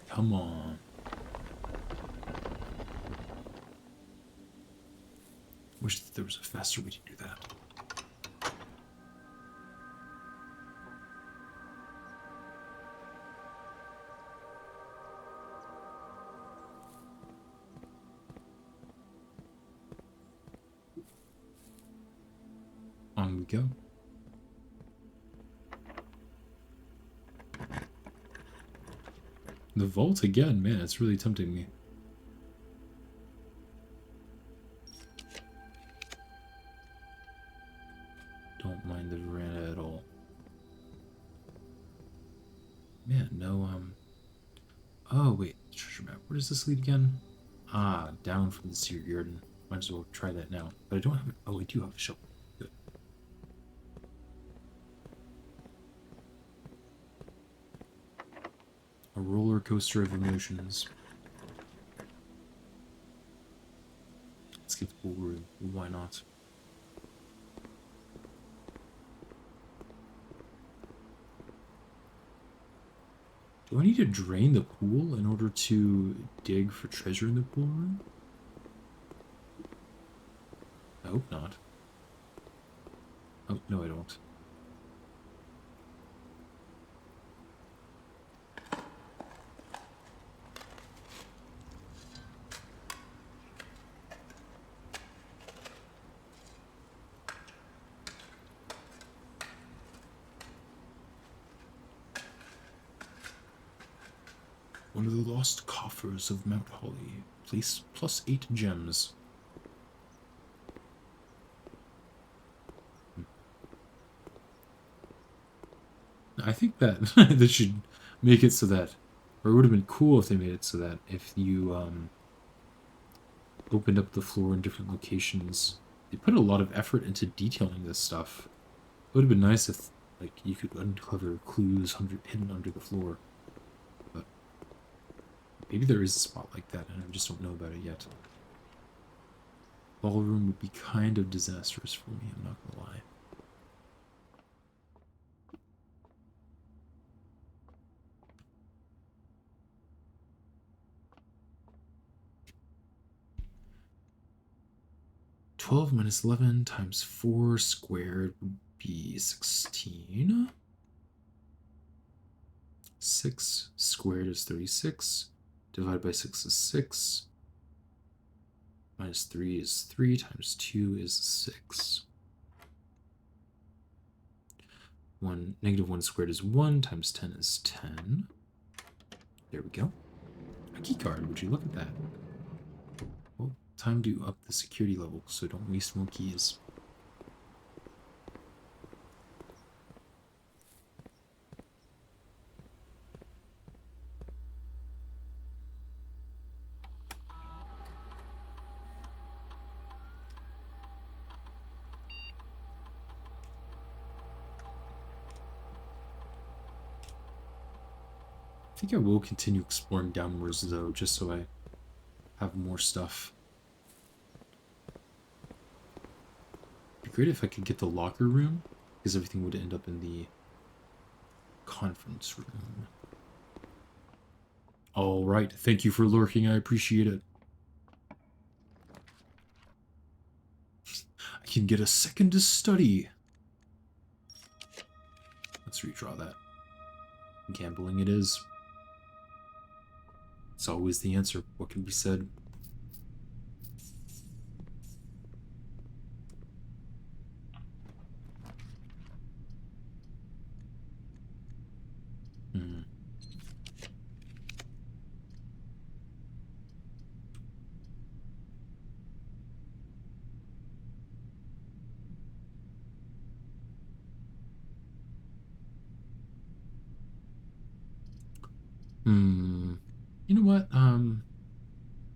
Come on. Wish that there was a faster way to do that. On we go. The vault again, man, it's really tempting me. Don't mind the veranda at all. Man, no, oh, wait, treasure map. Where does this lead again? Ah, down from the secret garden. Might as well try that now. But I don't have it. Oh, I do have a shovel. Good. A roller coaster of emotions. Let's get the pool room. Why not? Do I need to drain the pool in order to dig for treasure in the pool room? I hope not. Oh, no, I don't. One of the lost coffers of Mount Holly. Place +8 gems. I think that they should make it so that, or it would have been cool if they made it so that if you opened up the floor in different locations, they put a lot of effort into detailing this stuff. It would have been nice if, like, you could uncover clues hidden under the floor. But maybe there is a spot like that, and I just don't know about it yet. Ballroom would be kind of disastrous for me, I'm not gonna lie. (12 minus 11 times 4 squared would be 16. 6 squared is 36. Divided by 6 is 6. Minus 3 is 3 times 2 is 6. -1 squared is 1 times 10 is 10. There we go. A key card, would you look at that? Well, time to up the security level, so don't waste more keys. I think I will continue exploring downwards, though, just so I have more stuff. It'd be great if I could get the locker room, because everything would end up in the conference room. All right, thank you for lurking. I appreciate it. I can get a second to study. Let's redraw that. Gambling it is. It's always the answer. What can be said? You know what?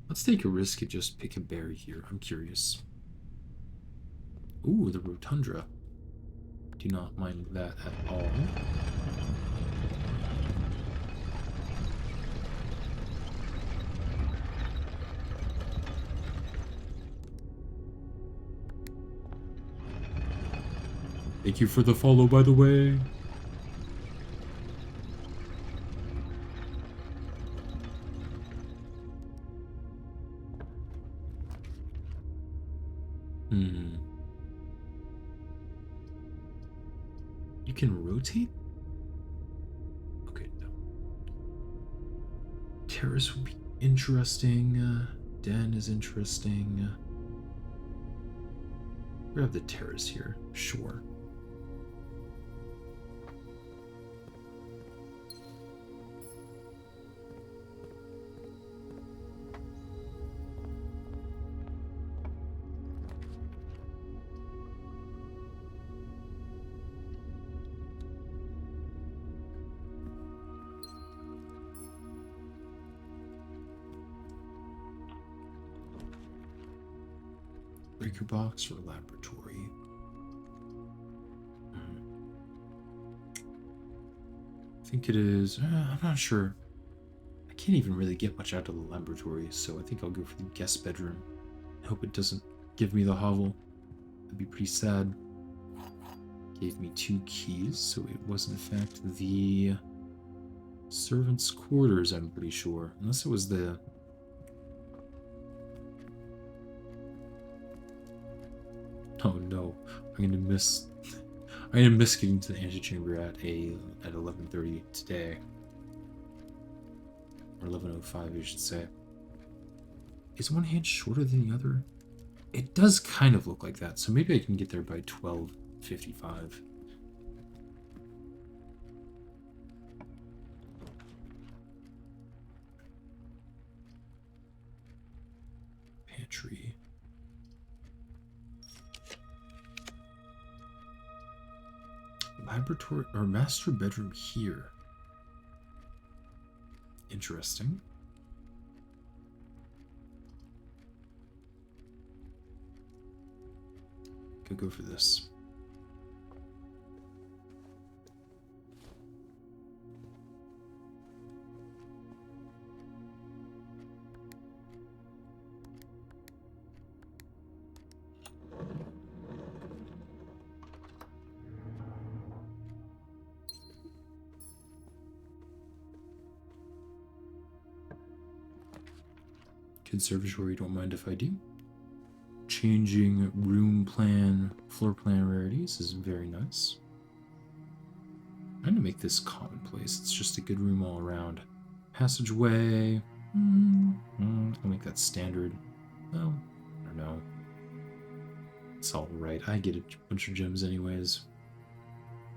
Let's take a risk and just pick a berry here. I'm curious. Ooh, the rotundra. Do not mind that at all. Thank you for the follow, by the way. You can rotate? Okay, no. Terrace would be interesting. Den is interesting. Grab the terrace here. Sure. breaker box or laboratory? I think it is. I'm not sure. I can't even really get much out of the laboratory, so I think I'll go for the guest bedroom. I hope it doesn't give me the hovel. That'd be pretty sad. Gave me 2 keys, so it was in fact the servants' quarters, I'm pretty sure. Unless it was the... Oh no, I'm gonna miss... I'm gonna miss getting to the antechamber at 11:30 today. Or 11:05, I should say. Is one hand shorter than the other? It does kind of look like that, so maybe I can get there by 12:55. Pantry. Laboratory or master bedroom here. Interesting. Could go for this. Conservatory, don't mind if I do. Changing room plan, floor plan rarities is very nice. I'm going to make this commonplace. It's just a good room all around. Passageway. I'll make that standard. Well, I don't know. It's all right. I get a bunch of gems anyways.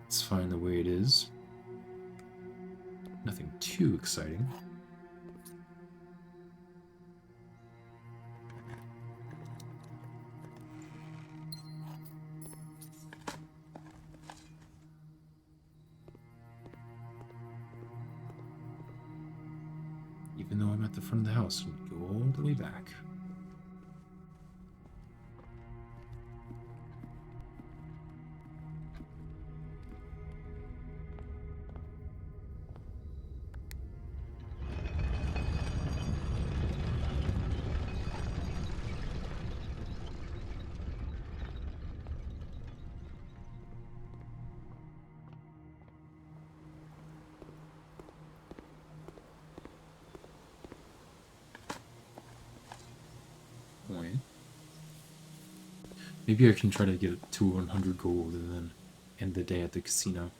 It's fine the way it is. Nothing too exciting. Even though I'm at the front of the house, I'm gonna go all the way back. Maybe I can try to get it to 100 gold and then end the day at the casino.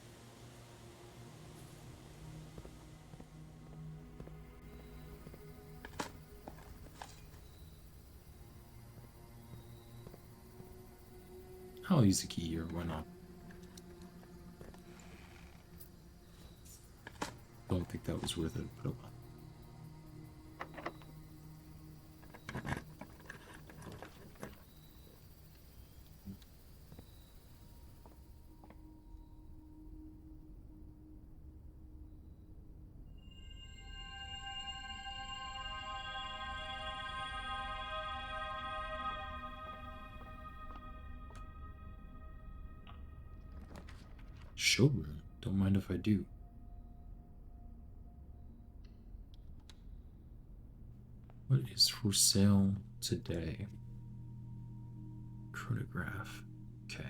I'll use the key here, why not? Don't think that was worth it, but oh well. Showroom? Don't mind if I do. What is for sale today? Chronograph. Okay.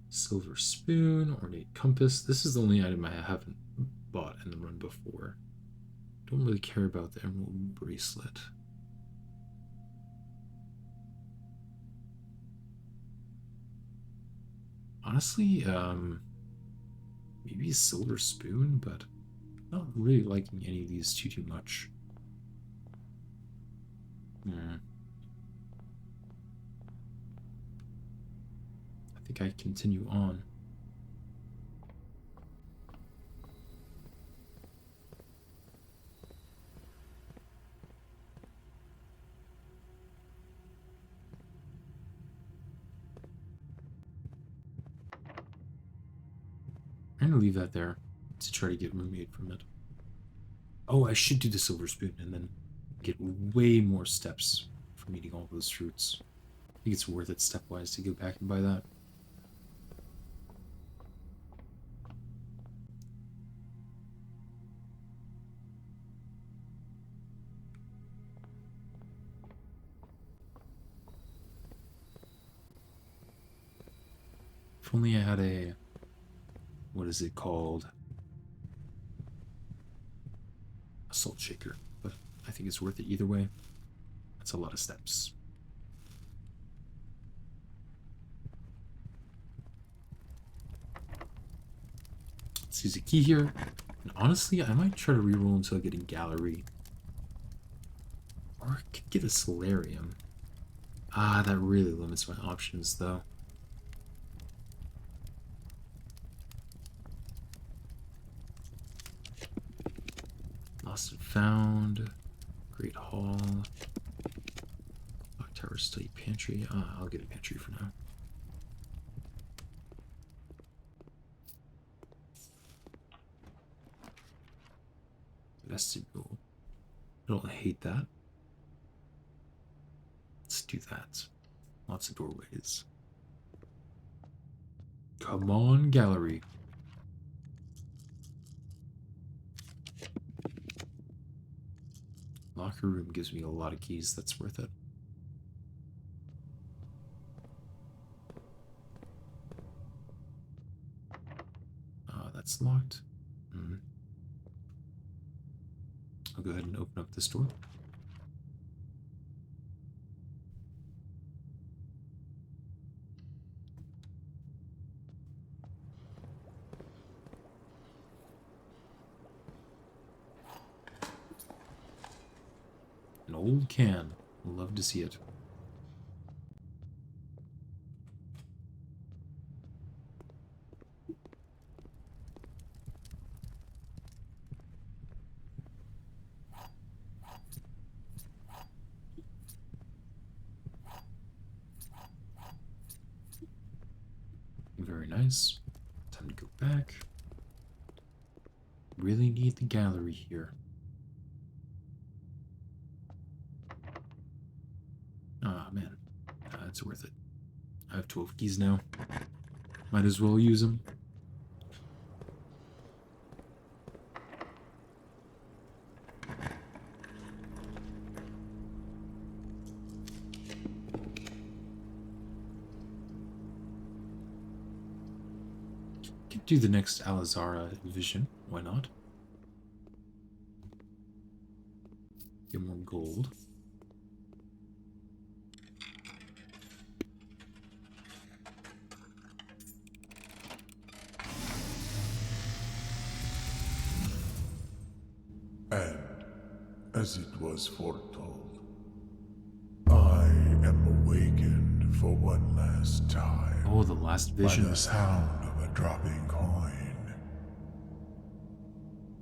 Silver spoon, ornate compass. This is the only item I haven't bought in the run before. Don't really care about the emerald bracelet. Honestly, maybe a silver spoon, but not really liking any of these too much. I think I continue on. I'm gonna leave that there to try to get roommate from it. Oh, I should do the silver spoon and then get way more steps from eating all those fruits. I think it's worth it stepwise to go back and buy that. If only I had a... what is it called? A salt shaker. But I think it's worth it either way. That's a lot of steps. Let's use a key here. And honestly, I might try to reroll until I get a gallery. Or I could get a solarium. Ah, that really limits my options, though. Lost and found. Great Hall. Clock Tower Study Pantry. Ah, I'll get a pantry for now. Vestibule. I don't hate that. Let's do that. Lots of doorways. Come on, gallery. Locker room gives me a lot of keys. That's worth it. That's locked. I'll go ahead and open up this door. An old can. Love to see it. Very nice. Time to go back. Really need the gallery here. Ah, man. It's worth it. I have 12 keys now. Might as well use them. Could do the next Alizara vision. Why not? Get more gold. And, as it was foretold, I am awakened for one last time. Oh, the last By vision. the sound of a dropping coin.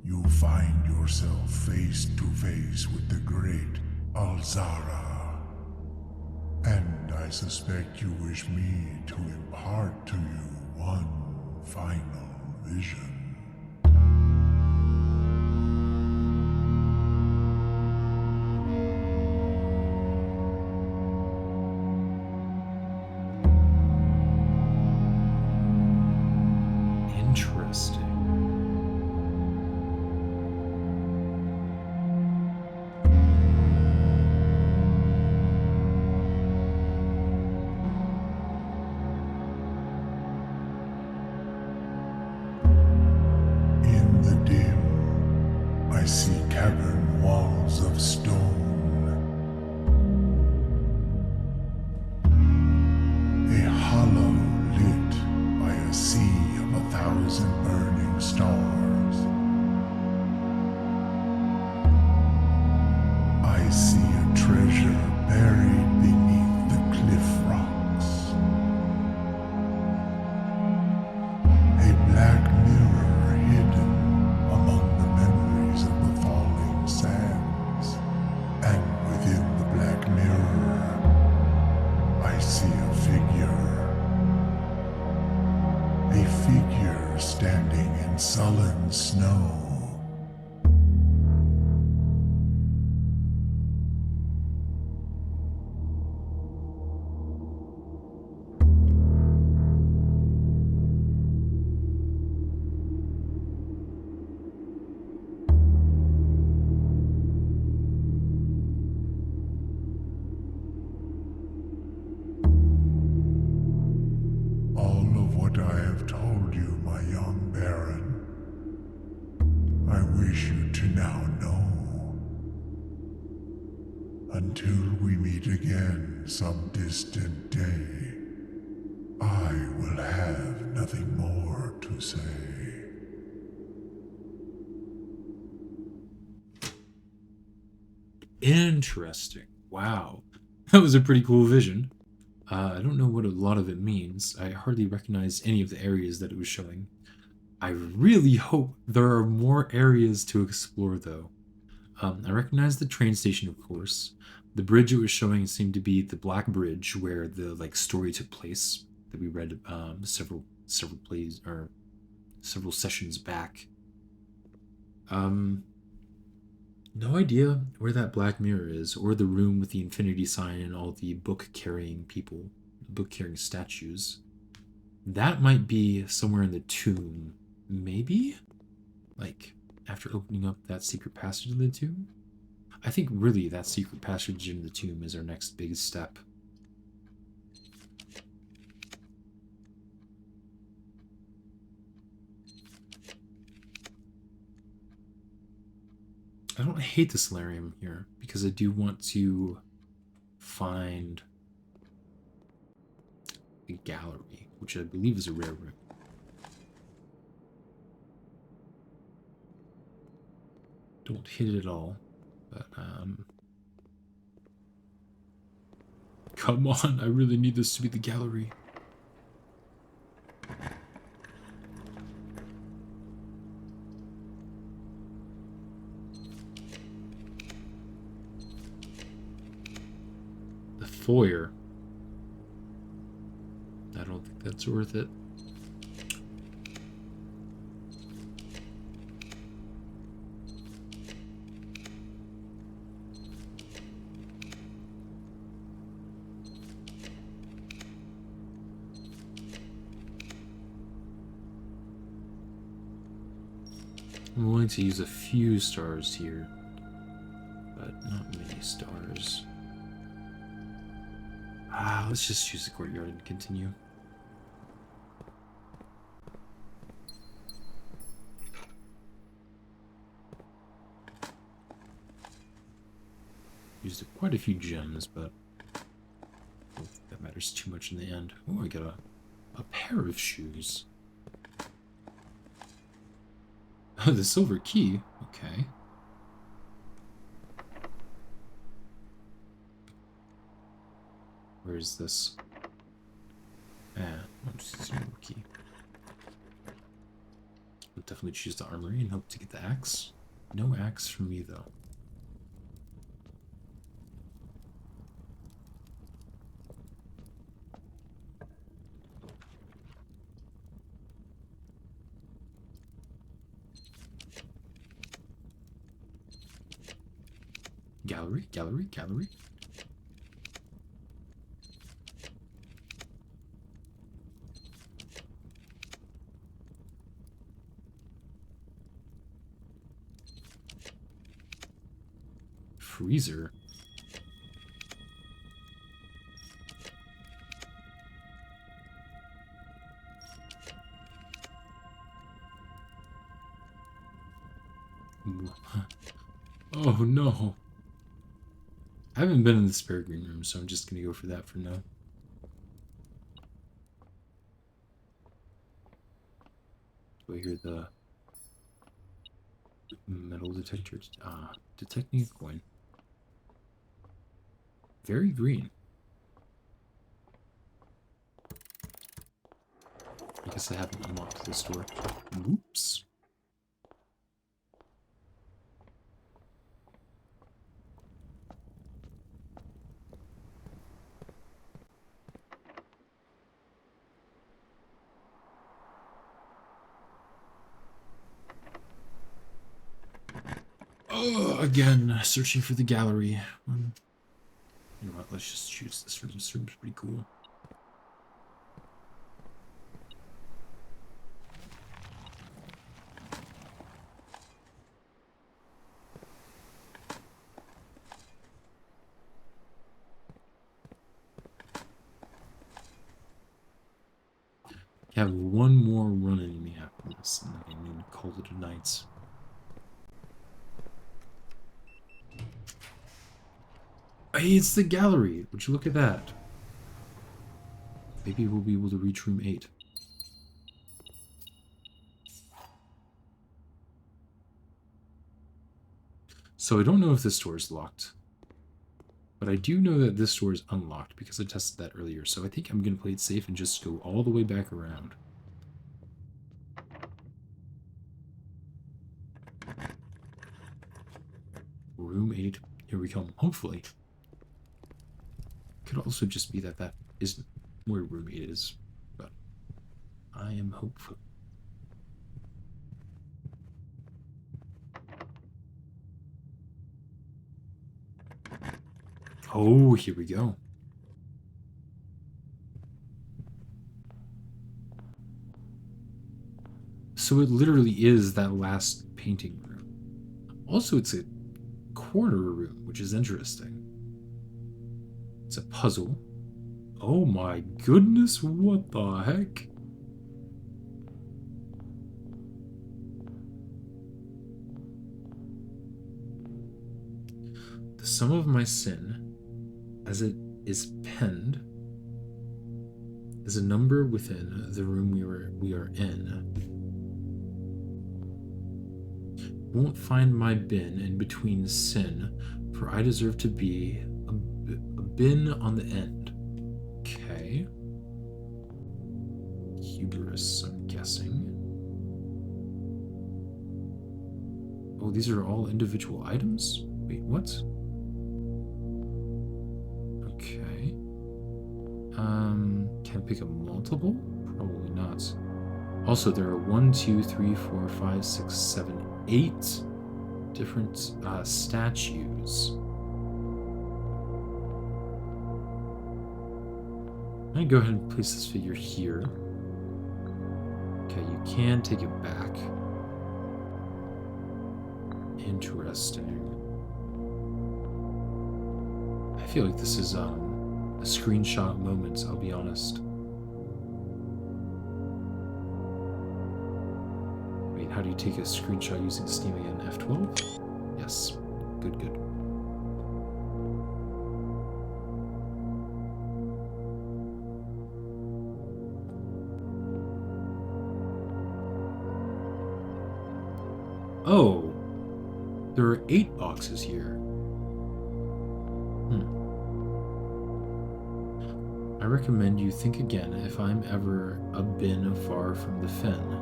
You find yourself face to face with the great Alzara. And I suspect you wish me to impart to you one final vision. Interesting. In the dim, I see cavern walls of stone. A hollow lit by a sea of 1,000 burning stars. I see a treasure buried beneath the cliff rocks. A black mirror hidden among the memories of the falling sands. And within the black mirror, I see a figure. A figure standing in sullen snow. my young Baron. I wish you to now know. Until we meet again some distant day, I will have nothing more to say. Interesting. Wow. That was a pretty cool vision. I don't know what a lot of it means. I hardly recognize any of the areas that it was showing. I really hope there are more areas to explore, though. I recognize the train station, of course. The bridge it was showing seemed to be the Black Bridge, where the story took place that we read several plays or several sessions back. No idea where that black mirror is, or the room with the infinity sign and all the book-carrying people, book-carrying statues. That might be somewhere in the tomb, maybe? Like, after opening up that secret passage in the tomb? I think really that secret passage in the tomb is our next big step. I don't hate the solarium here, because I do want to find a gallery, which I believe is a rare room. Don't hit it at all, but come on, I really need this to be the gallery. The foyer. I don't think that's worth it. I'm willing to use a few stars here, but not many stars. Let's just choose the courtyard and continue. Used quite a few gems, but I don't think that matters too much in the end. Oh, I got a pair of shoes. Oh, the silver key. Okay. Where is this? I'll just use the silver key. I'll definitely choose the armory and hope to get the axe. No axe from me, though. Gallery, gallery, gallery. Freezer. Oh no. I haven't been in the spare green room, so I'm just gonna go for that for now. Do I hear the metal detector? Detecting a coin. Very green. I guess I haven't unlocked this door. Oops. Oh, again, searching for the gallery. You know what, let's just choose this room. This room's pretty cool. have one more run in me after this, and then I need to call it a night. Hey, it's the gallery! Would you look at that? Maybe we'll be able to reach room 8. So I don't know if this door is locked. But I do know that this door is unlocked because I tested that earlier. So I think I'm going to play it safe and just go all the way back around. Room 8. Here we come. Hopefully. Could also just be that that isn't where room 8 is. But I am hopeful. Oh, here we go. So it literally is that last painting room. Also, it's a corner room, which is interesting. It's a puzzle. Oh my goodness, what the heck? The sum of my sin, as it is penned, is a number within the room we are in. Won't find my bin in between sin, for I deserve to be a bin on the end. Okay. Hubris, I'm guessing. Oh, these are all individual items? Wait, what? Okay. Can I pick a multiple? Probably not. Also, there are 1, 2, 3, 4, 5, 6, 7, 8 different statues. I'm gonna go ahead and place this figure here. Okay, you can take it back. Interesting. I feel like this is a screenshot moment, I'll be honest. Wait, how do you take a screenshot using Steam again? F12? Yes. Good, good. Oh! There are 8 boxes here. I recommend you think again if I'm ever a bin far from the fen.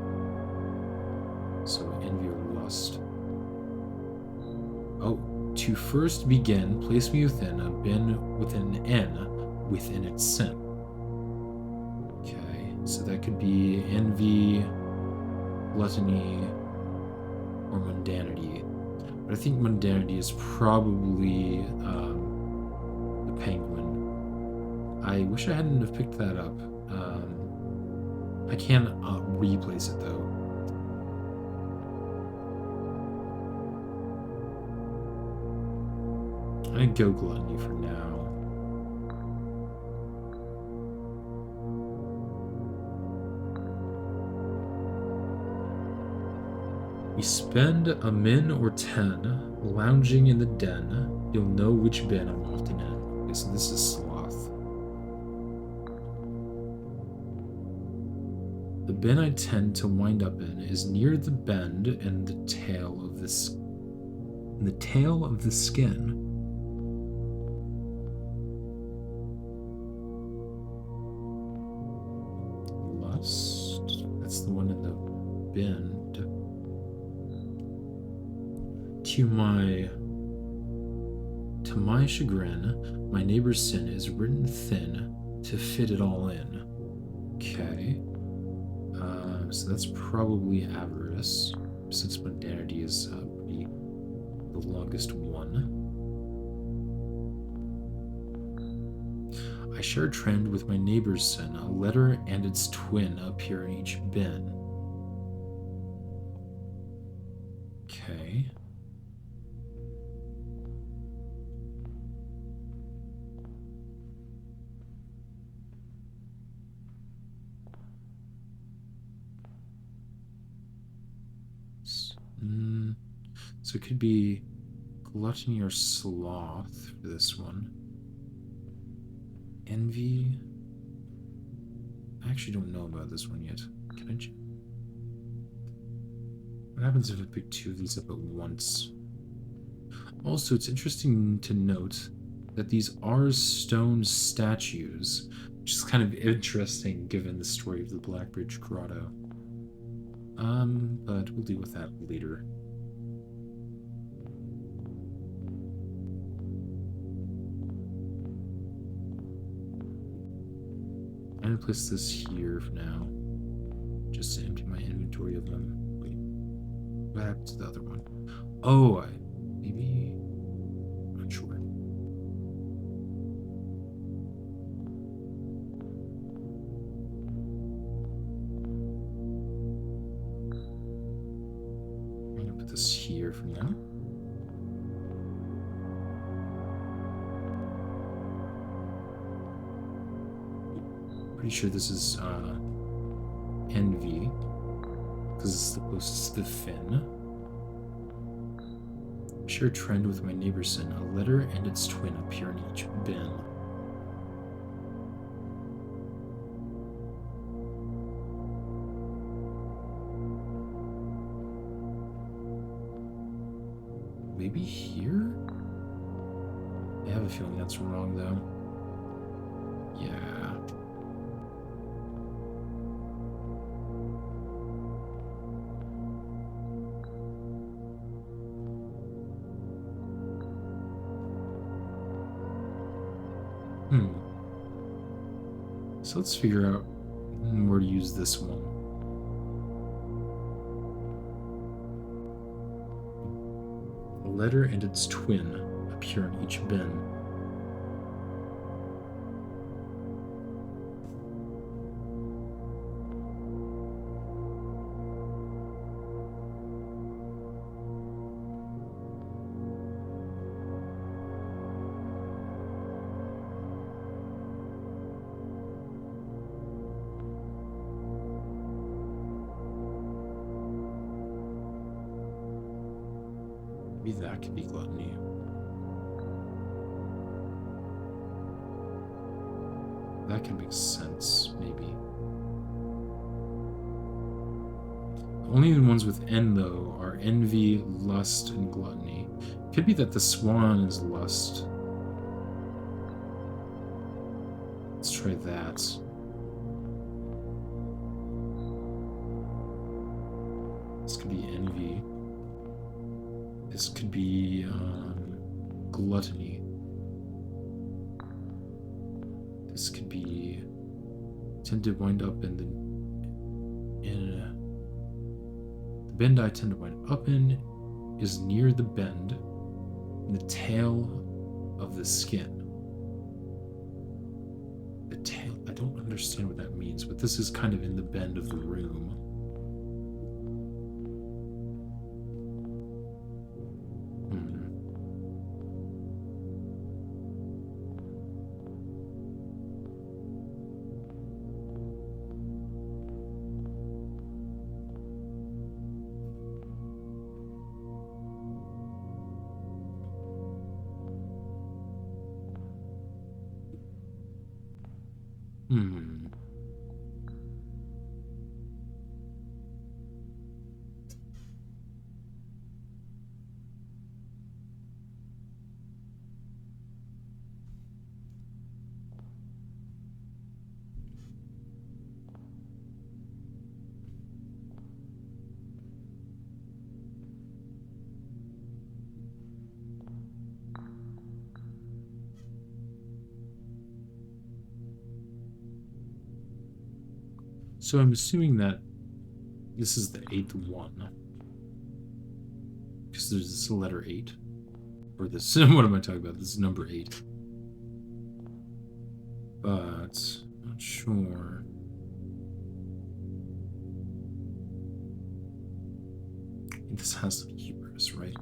So envy or lust. Oh, to first begin, place me within a bin with an N within its sin. Okay, so that could be envy, gluttony, or mundanity. But I think mundanity is probably the penguin. I wish I hadn't have picked that up. I can replace it though. I'd go gluttony for now. We spend a min or 10 lounging in the den. You'll know which bin I'm often in. Okay, so this is sloth. The bin I tend to wind up in is near the bend in the tail of this. In the tail of the skin. Lust. That's the one in the bend. To my chagrin, my neighbor's sin is written thin to fit it all in. Okay. So that's probably avarice, since mundanity is the longest one. I share a trend with my neighbor's sin. A letter and its twin appear in each bin. Okay. So it could be gluttony or sloth for this one. Envy. I actually don't know about this one yet. Can I? What happens if I pick two of these up at once? Also, it's interesting to note that these are stone statues, which is kind of interesting given the story of the Blackbridge Grotto. But we'll deal with that later. I'm gonna place this here for now, just to empty my inventory of them. Wait, what happened to the other one? Oh, maybe, I'm not sure. I'm gonna put this here for now. Pretty sure this is envy, because it's the closest to the fin. Share a trend with my neighbor sin. A letter and its twin appear in each bin. Maybe here? I have a feeling that's wrong, though. Yeah. So let's figure out where to use this one. A letter and its twin appear in each bin. Maybe that could be gluttony. That can make sense, maybe. The only ones with N, though, are envy, lust, and gluttony. Could be that the swan is lust. Let's try that. This could be envy. This could be gluttony. This could be tend to wind up in the bend I tend to wind up in is near the bend in the tail of the skin. The tail, I don't understand what that means, but this is kind of in the bend of the room. So I'm assuming that this is the 8th one. Because there's this letter 8. Or this, what am I talking about? This is number 8. But, not sure. This has to be Hebrews, right?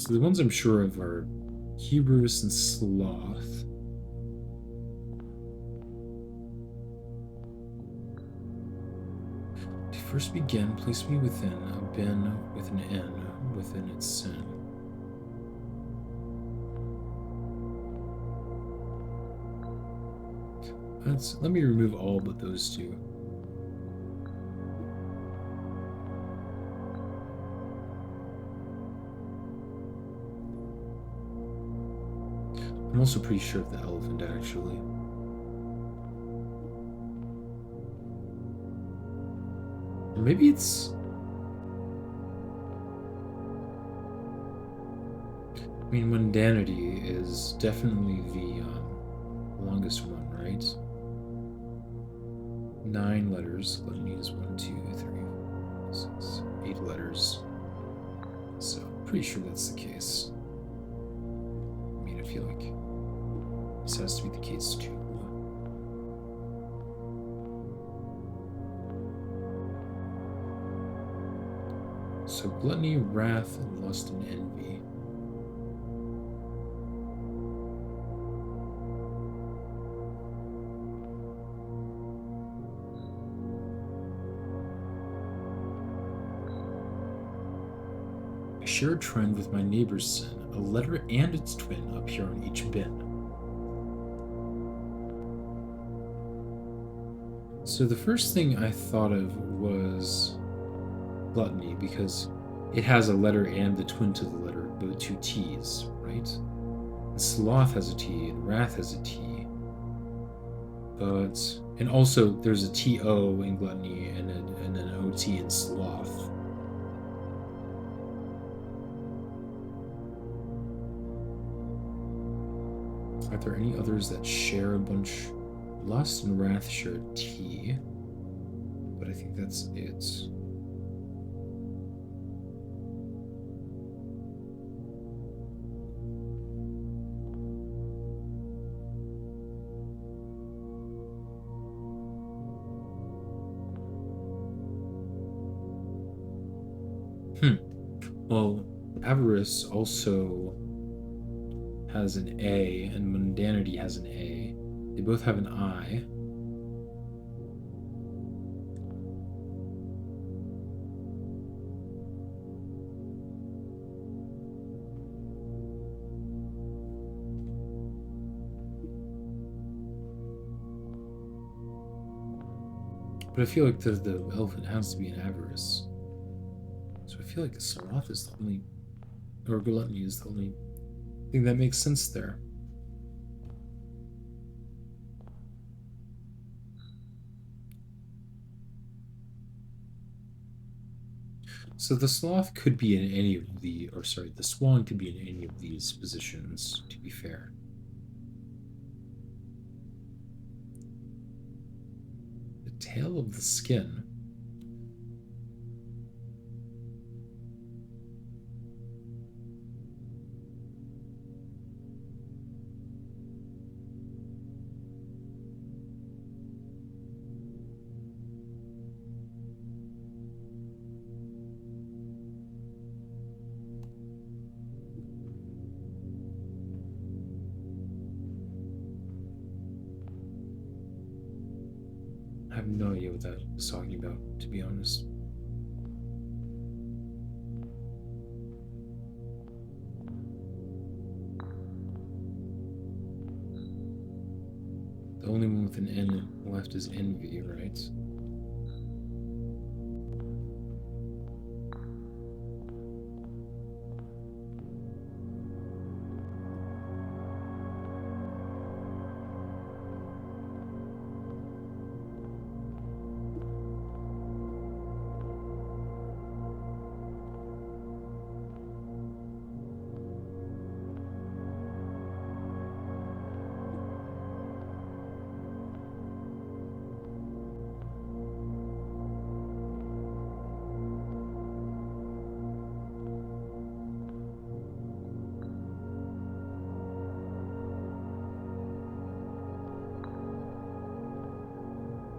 So the ones I'm sure of are Hubris and Sloth. To first begin, place me within a bin with an N within its sin. Let me remove all but those two. I'm also pretty sure of the elephant, actually. Or maybe it's... I mean, mundanity is definitely the longest one, right? 9 letters. Gluttony is 1, 2, 3, 4, 6, 8 letters. So, pretty sure that's the case. I mean, I feel like this has to be the case too. So, gluttony, wrath, and lust and envy. I share a trend with my neighbor's sin. A letter and its twin appear on each bin. So the first thing I thought of was gluttony, because it has a letter and the twin to the letter, the two T's, right? And sloth has a T and wrath has a T. And also there's a TO in gluttony and an OT in sloth. Are there any others that share a bunch? Lust and wrath share T, but I think that's it. Well, avarice also has an A, and mundanity has an A. They both have an I. But I feel like the elephant has to be an avarice. So I feel like sloth is the only, or gluttony is the only thing that makes sense there. So the sloth could be in any of the, or sorry, the swan could be in any of these positions, to be fair. The tail of the skin. I have no idea what that was talking about, to be honest. The only one with an N left is envy, right?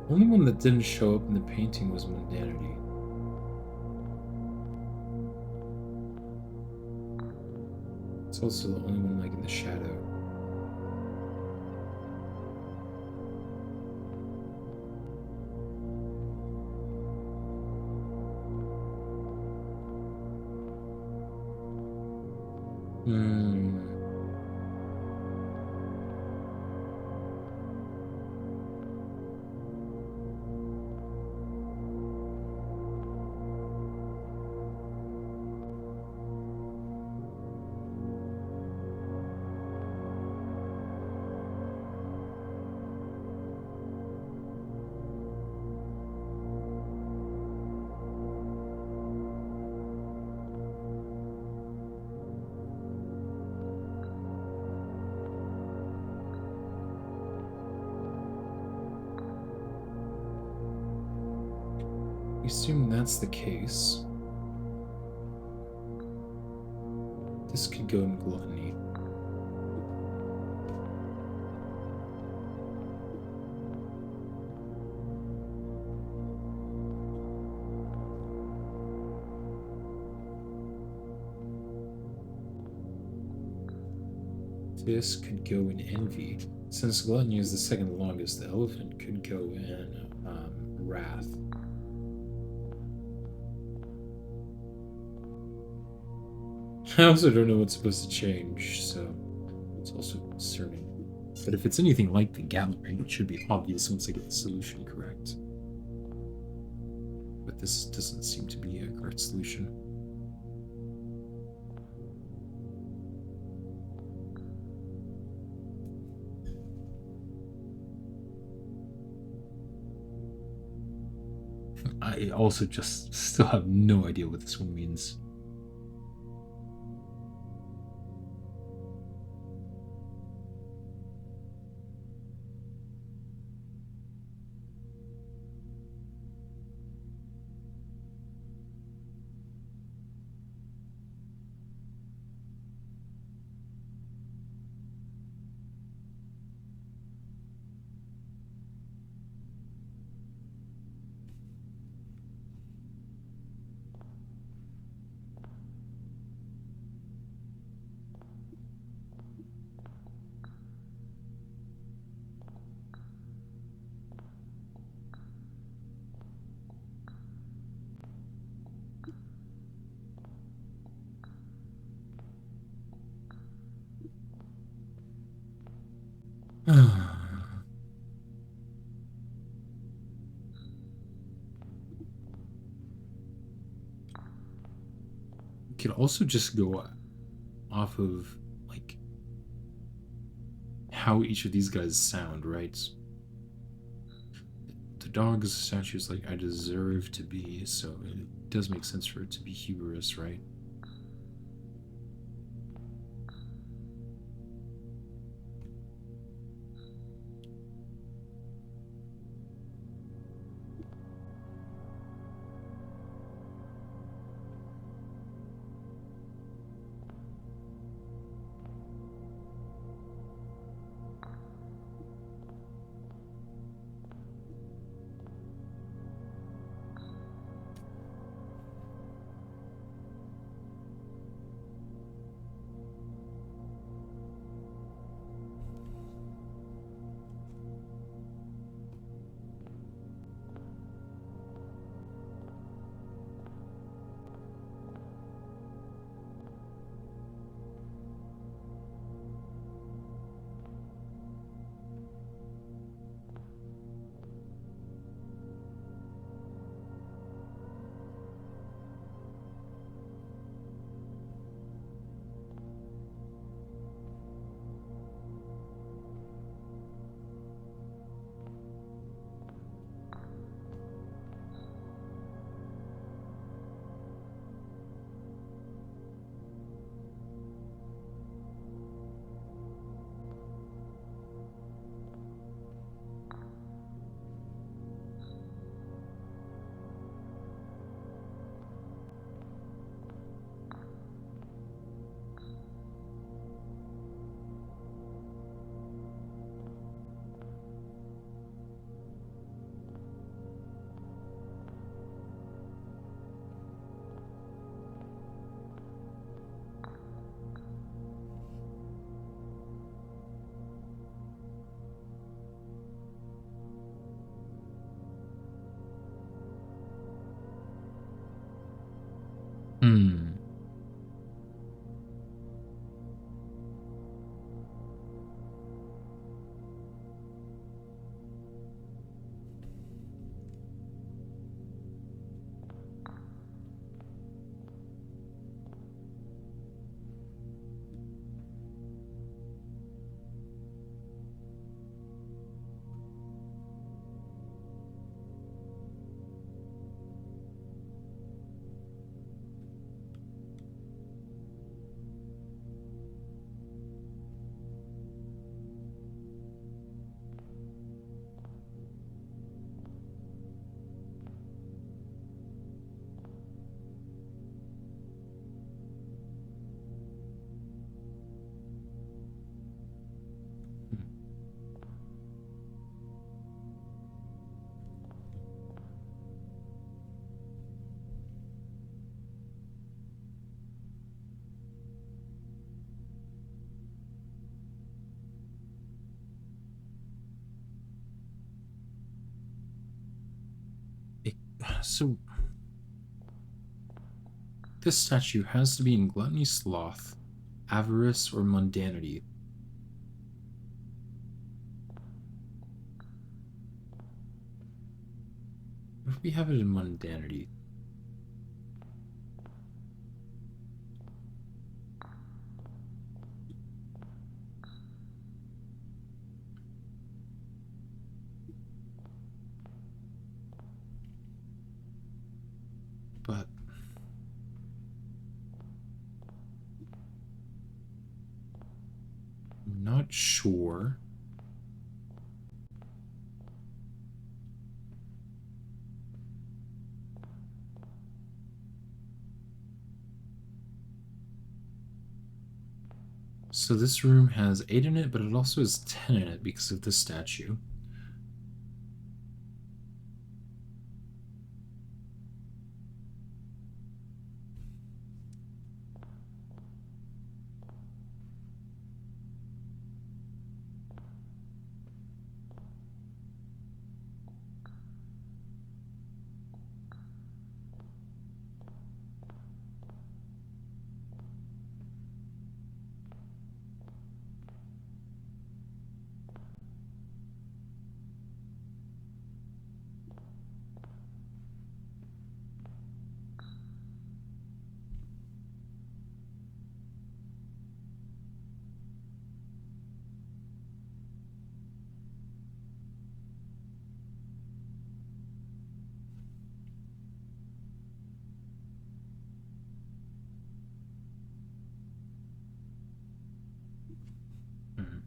Only one that didn't show up in the painting was mundanity. also the only one like in the shadow. Hmm. Assume that's the case. This could go in gluttony. This could go in envy. Since gluttony is the second longest, the elephant could go in wrath. I also don't know what's supposed to change, so it's also concerning. But if it's anything like the gallery, it should be obvious once I get the solution correct. But this doesn't seem to be a correct solution. I also just still have no idea what this one means. Could also just go off of like how each of these guys sound, right? The dog's statue is like I deserve to be, so it does make sense for it to be hubris, right? So this statue has to be in gluttony, sloth, avarice, or mundanity. If we have it in mundanity, but I'm not sure. So this room has 8 in it, but it also has 10 in it because of this statue. Hmm.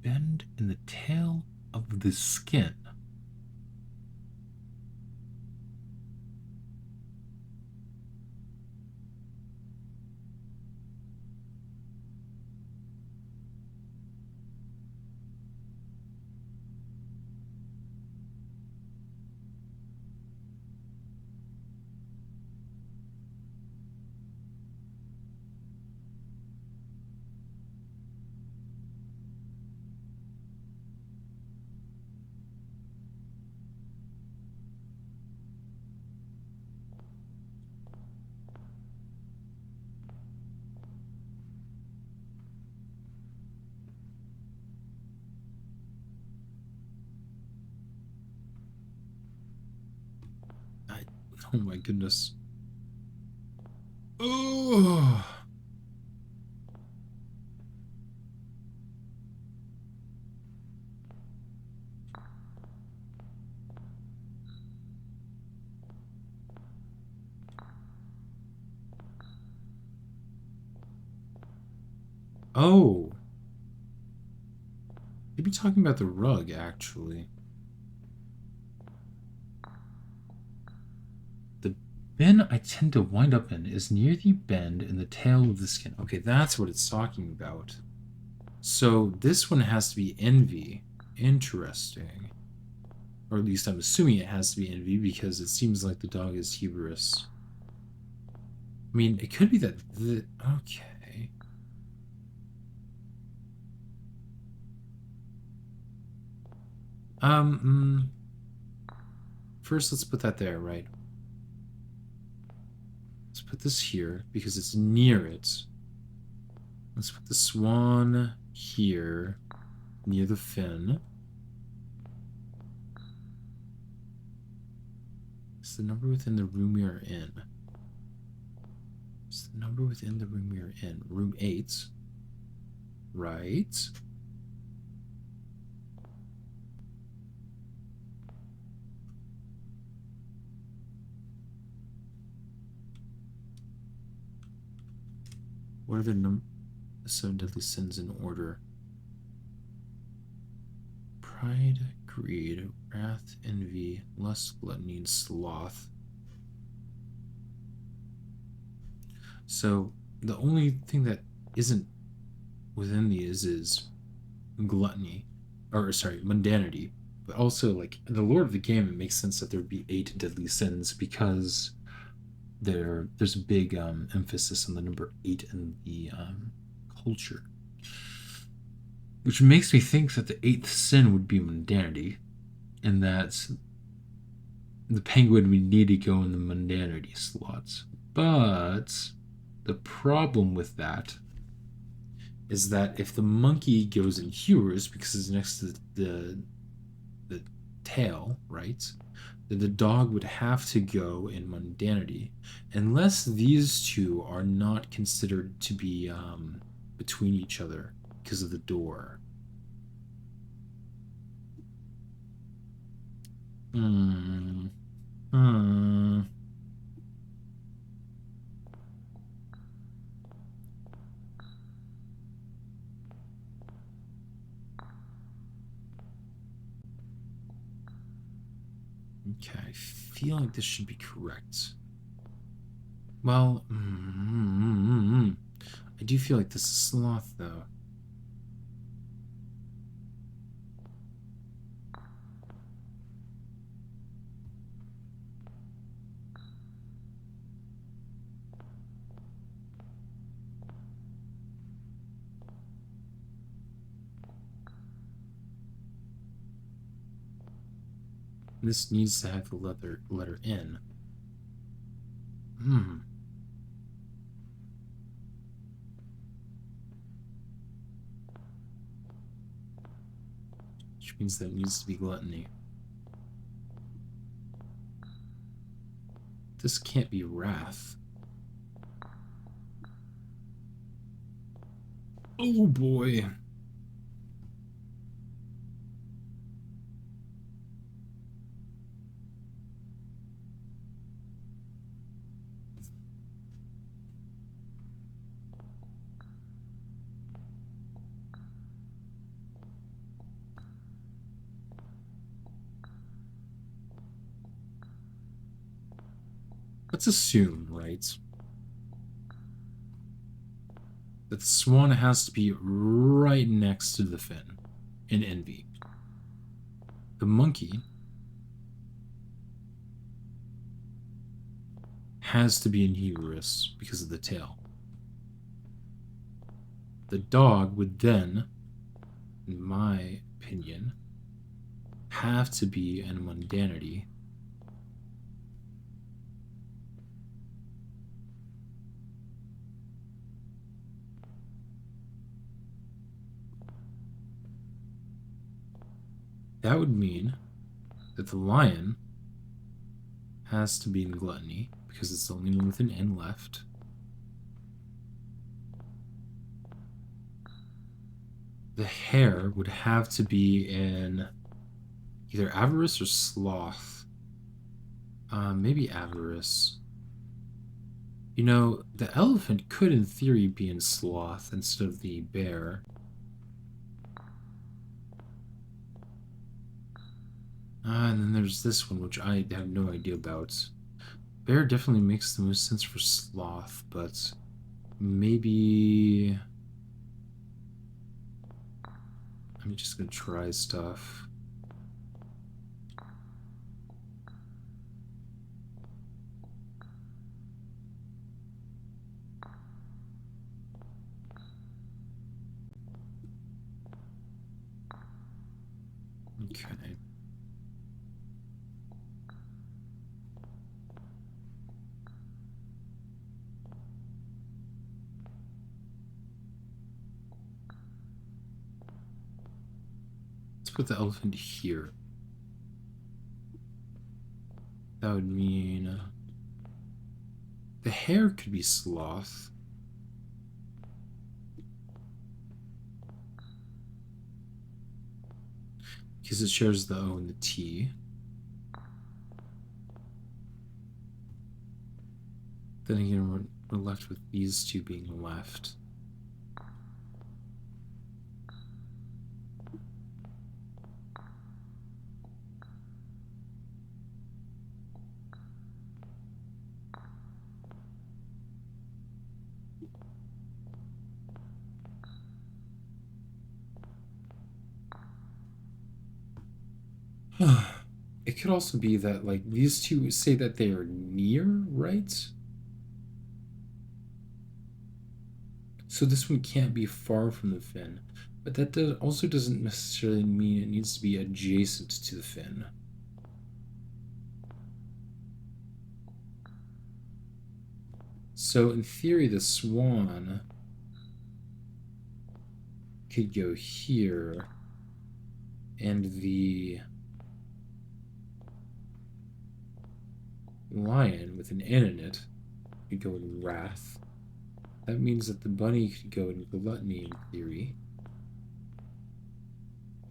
Bend in the tail of the skin. Oh my goodness. Oh. Oh. Maybe talking about the rug, actually. The bin I tend to wind up in is near the bend in the tail of the skin. Okay, that's what it's talking about. So this one has to be envy. Interesting. Or at least I'm assuming it has to be envy because it seems like the dog is hubris. I mean, it could be that the... Okay. First, let's put that there, right? Let's put this here because it's near it. Let's put the swan here, near the fin. It's the number within the room we are in. It's the number within the room we are in. Room 8. Right. What are the 7 deadly sins in order? Pride, greed, wrath, envy, lust, gluttony, and sloth. So the only thing that isn't within these is gluttony, or sorry, mundanity. But also, like, in the lore of the game, it makes sense that there would be 8 deadly sins because there's a big emphasis on the number 8 in the culture. Which makes me think that the 8th sin would be mundanity, and that the penguin would need to go in the mundanity slots. But the problem with that is that if the monkey goes in hubris because it's next to the tail, right? Then the dog would have to go in mundanity, unless these two are not considered to be between each other because of the door. Hmm. Hmm. Okay, I feel like this should be correct. Well, I do feel like this is sloth, though. This needs to have the letter N. Hmm. Which means that it needs to be gluttony. This can't be wrath. Oh boy. Let's assume, right, that the swan has to be right next to the fin in envy. The monkey has to be in hubris because of the tail. The dog would then, in my opinion, have to be in mundanity. That would mean that the lion has to be in gluttony because it's the only one with an N left. The hare would have to be in either avarice or sloth. Maybe avarice. You know, the elephant could, in theory, be in sloth instead of the bear. And then there's this one, which I have no idea about. Bear definitely makes the most sense for sloth, but maybe I'm just gonna try stuff. Okay. Let's put the elephant here. That would mean the hare could be sloth. Because it shares the O and the T. Then again, we're left with these two being left. It could also be that, like, these two say that they are near, right? So this one can't be far from the fin. But that also doesn't necessarily mean it needs to be adjacent to the fin. So in theory, the swan could go here, and the lion with an N in it could go in wrath. That means that the bunny could go in gluttony in theory.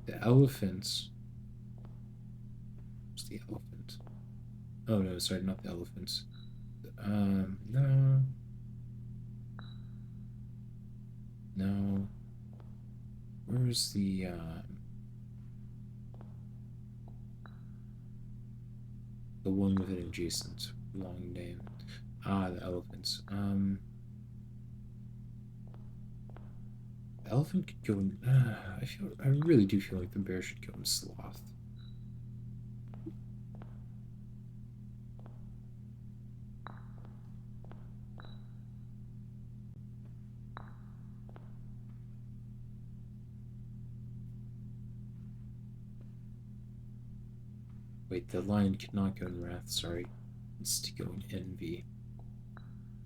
The elephant. What's the elephant? Oh no, sorry, not the elephant. No. No. Where's the one with an adjacent long name? Ah, the elephants. The elephant could go in. I really do feel like the bear should go in sloth. Wait, the lion cannot go in wrath. Sorry, it's to go in envy,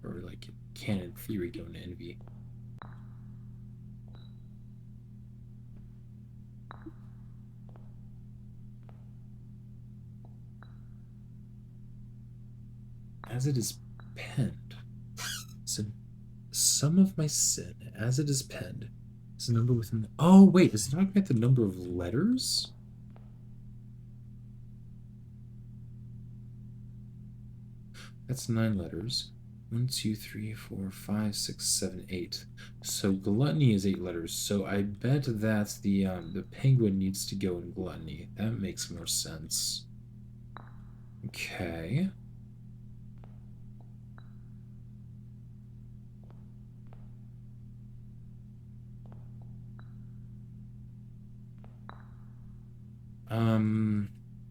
or like it can in theory go in envy. As it is penned. So sum of my sin, as it is penned, is a number within the... Oh, wait, is it talking about the number of letters? That's 9 letters. 1, 2, 3, 4, 5, 6, 7, 8. So gluttony is 8 letters. So I bet that the penguin needs to go in gluttony. That makes more sense. Okay.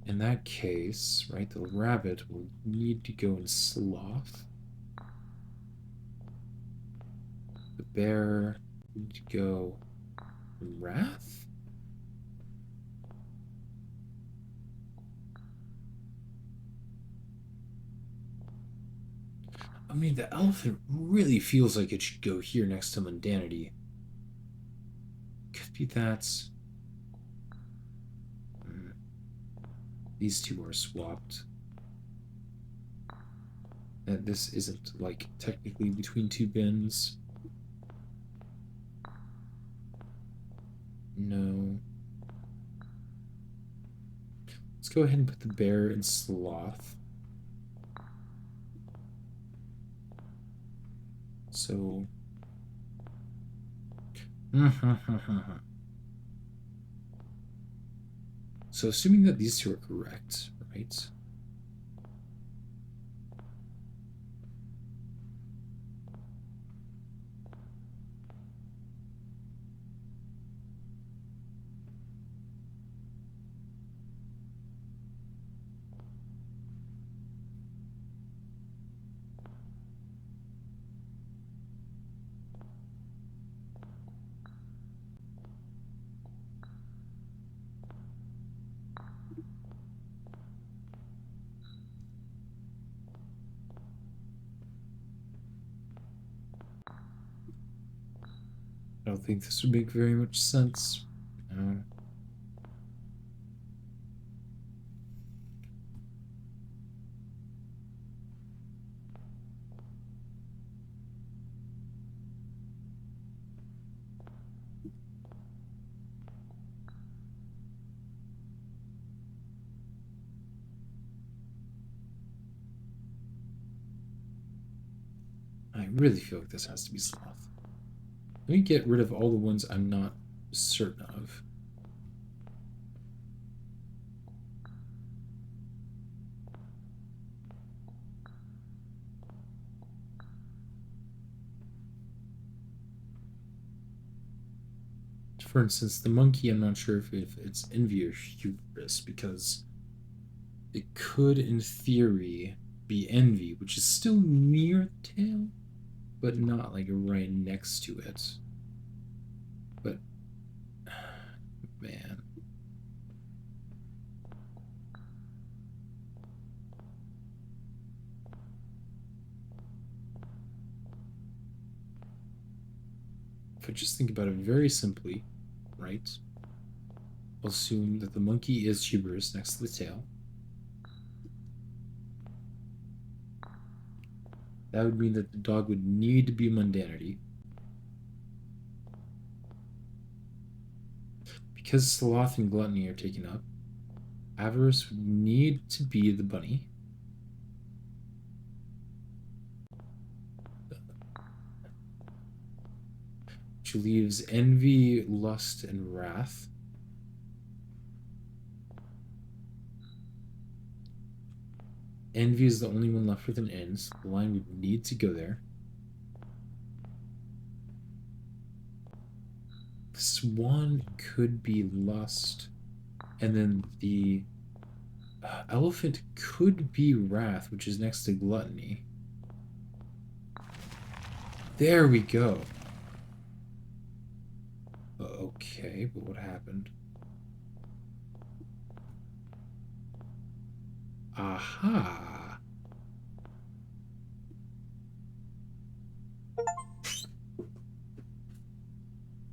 In that case, right, the rabbit will need to go in sloth. The bear need to go in wrath. I mean, the elephant really feels like it should go here next to mundanity. Could be that. These two are swapped. That this isn't, like, technically between two bins. No. Let's go ahead and put the bear in sloth. So... So assuming that these two are correct, right? I don't think this would make very much sense. No. I really feel like this has to be sloth. Let me get rid of all the ones I'm not certain of. For instance, the monkey, I'm not sure if it's envy or hubris, because it could, in theory, be envy, which is still near the tail, but not like right next to it. But, man. If I just think about it very simply, right? I'll assume that the monkey is hubris next to the tail. That would mean that the dog would need to be mundanity. Because sloth and gluttony are taken up, avarice would need to be the bunny. Which leaves envy, lust, and wrath. Envy is the only one left with an N, so the line would need to go there. The swan could be lust, and then the elephant could be wrath, which is next to gluttony. There we go. Okay, but what happened? Aha!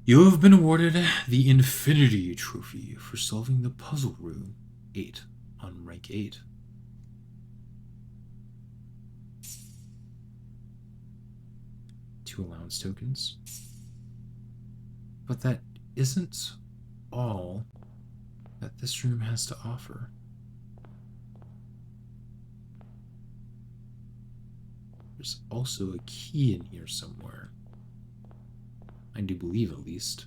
You have been awarded the Infinity Trophy for solving the puzzle room 8 on rank 8. Two allowance tokens. But that isn't all that this room has to offer. There's also a key in here somewhere. I do believe, at least.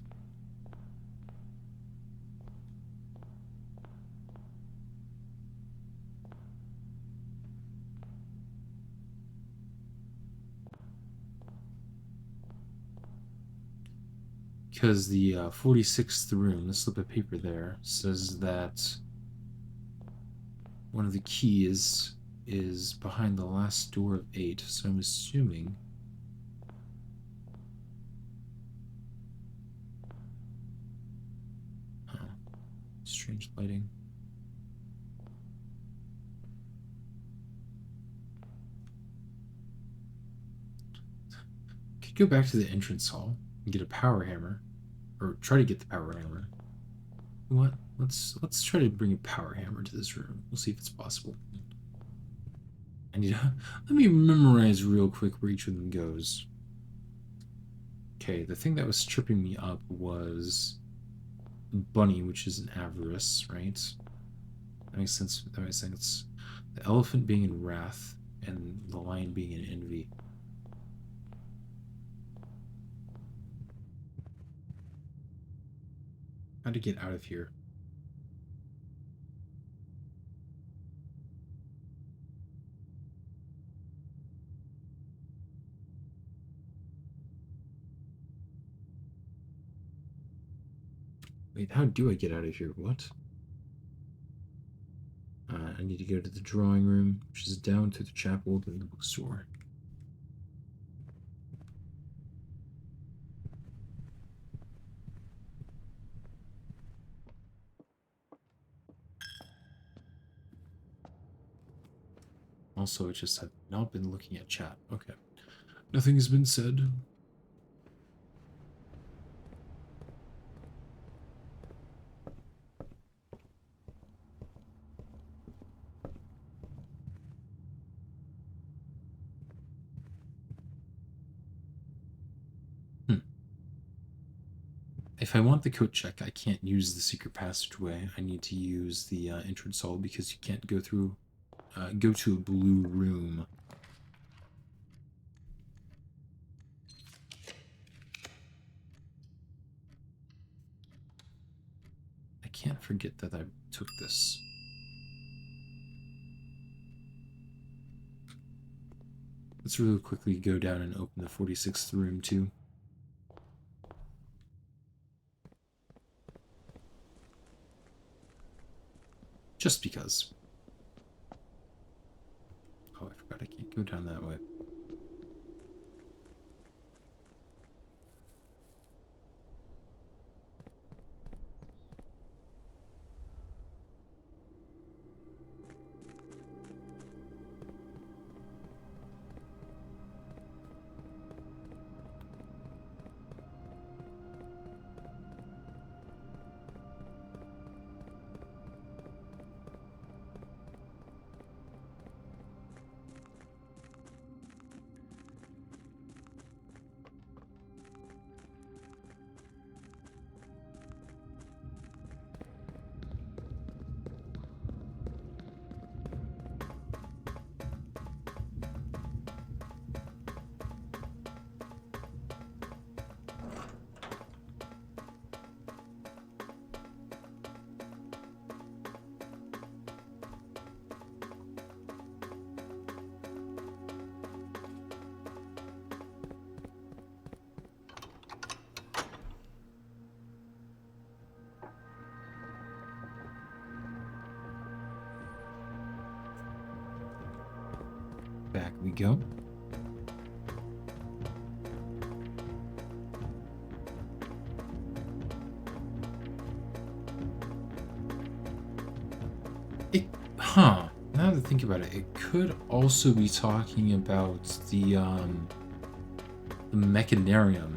Because the 46th room, the slip of paper there, says that one of the keys is behind the last door of 8, so I'm assuming strange lighting. Could go back to the entrance hall and get a power hammer, or try to get the power hammer. What? Let's try to bring a power hammer to this room. We'll see if it's possible. I need to let me memorize real quick where each of them goes. Okay, the thing that was tripping me up was bunny, which is an avarice, right? That makes sense. That makes sense. The elephant being in wrath, and the lion being in envy. How to get out of here? Wait, how do I get out of here? What? I need to go to the drawing room, which is down through the chapel and the bookstore. Also, I just have not been looking at chat. Okay. Nothing has been said. If I want the coat check, I can't use the secret passageway. I need to use the entrance hall because you can't go through, go to a blue room. I can't forget that I took this. Let's really quickly go down and open the 46th room too. Just because. Oh, I forgot I can't go down that way. Back we go. Now that I think about it, it could also be talking about the mechanarium.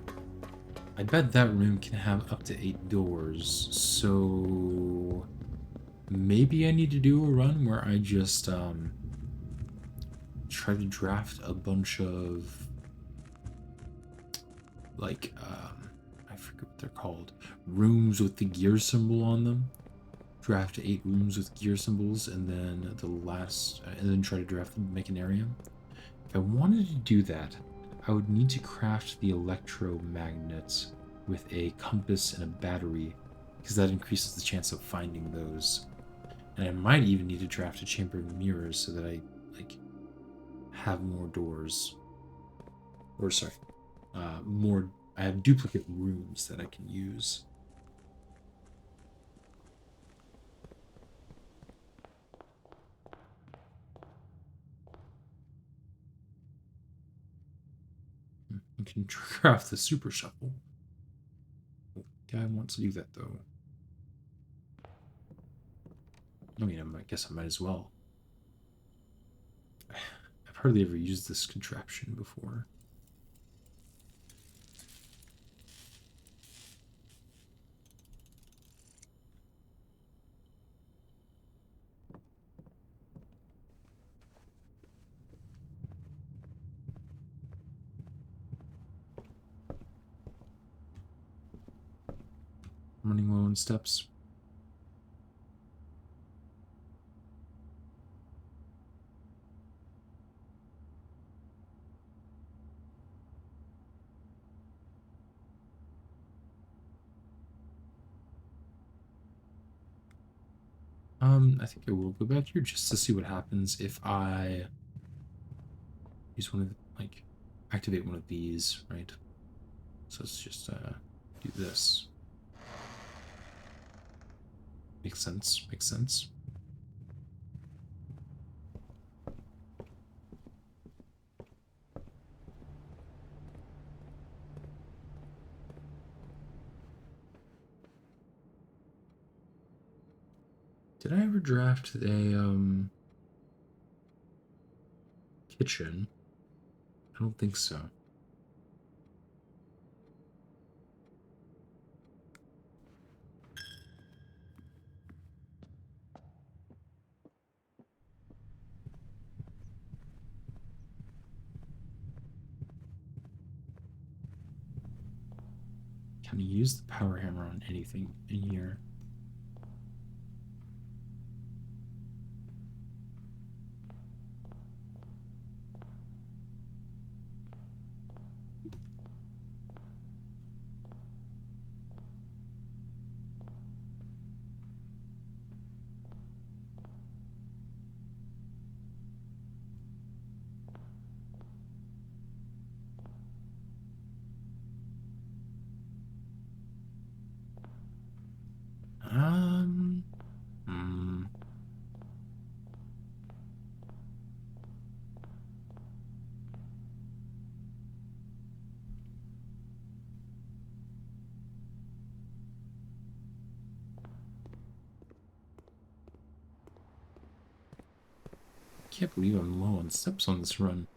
I bet that room can have up to 8 doors, so maybe I need to do a run where I just try to draft a bunch of like I forget what they're called, rooms with the gear symbol on them. Draft 8 rooms with gear symbols, and then and then try to draft the mechanarium. If I wanted to do that, I would need to craft the electromagnet with a compass and a battery, because that increases the chance of finding those. And I might even need to draft a chamber of mirrors so that I have more doors. Or sorry, I have duplicate rooms that I can use. I can craft the super shuffle. Guy wants to do that though. I mean, I guess I might as well. I've hardly ever used this contraption before. Running low on steps. I think I will go back here just to see what happens if I use one of activate one of these, right? So let's just do this. Makes sense. Makes sense. Did I ever draft a kitchen? I don't think so. Can I use the power hammer on anything in here? can't believe I'm low on steps on this run.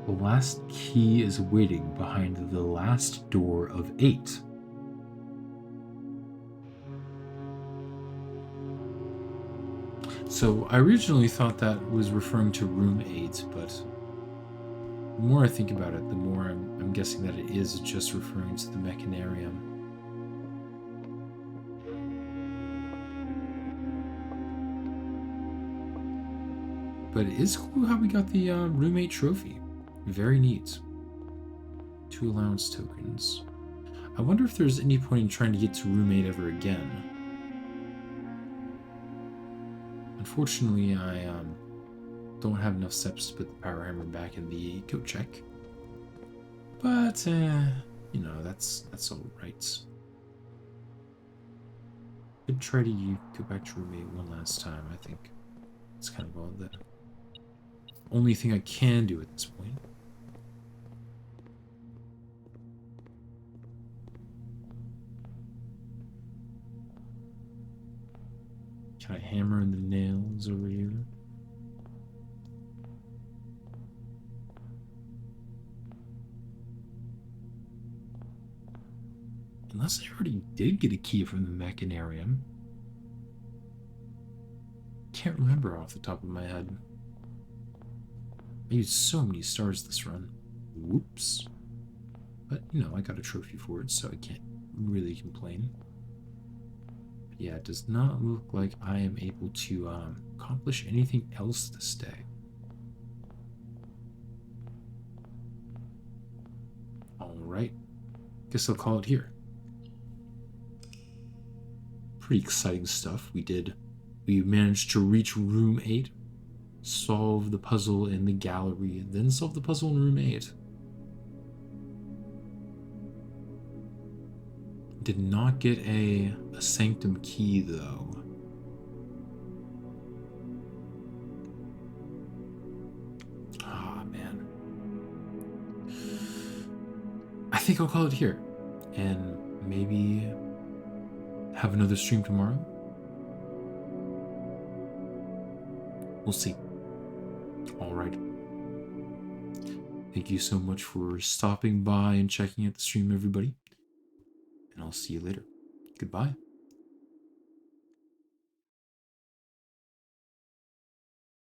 The last key is waiting behind the last door of 8. So I originally thought that was referring to room 8, but the more I think about it, the more I'm guessing that it is just referring to the mechanarium. But it is cool how we got the room 8 trophy. Very neat. 2 allowance tokens. I wonder if there's any point in trying to get to room 8 ever again. Unfortunately, I don't have enough steps to put the power hammer back in the coat check. But, you know, that's all right. Could try to go back to room 8 one last time, I think. It's kind of all the only thing I can do at this point. Can I hammer in the nails over here? Unless I already did get a key from the mechanarium. Can't remember off the top of my head. I used so many stars this run. Whoops. But, you know, I got a trophy for it, so I can't really complain. But yeah, it does not look like I am able to accomplish anything else this day. Alright. Guess I'll call it here. Pretty exciting stuff we did. We managed to reach room 8, solve the puzzle in the gallery, then solve the puzzle in room 8. Did not get a sanctum key, though. Ah, man. I think I'll call it here. And maybe have another stream tomorrow. We'll see. All right. Thank you so much for stopping by and checking out the stream, everybody. And I'll see you later. Goodbye.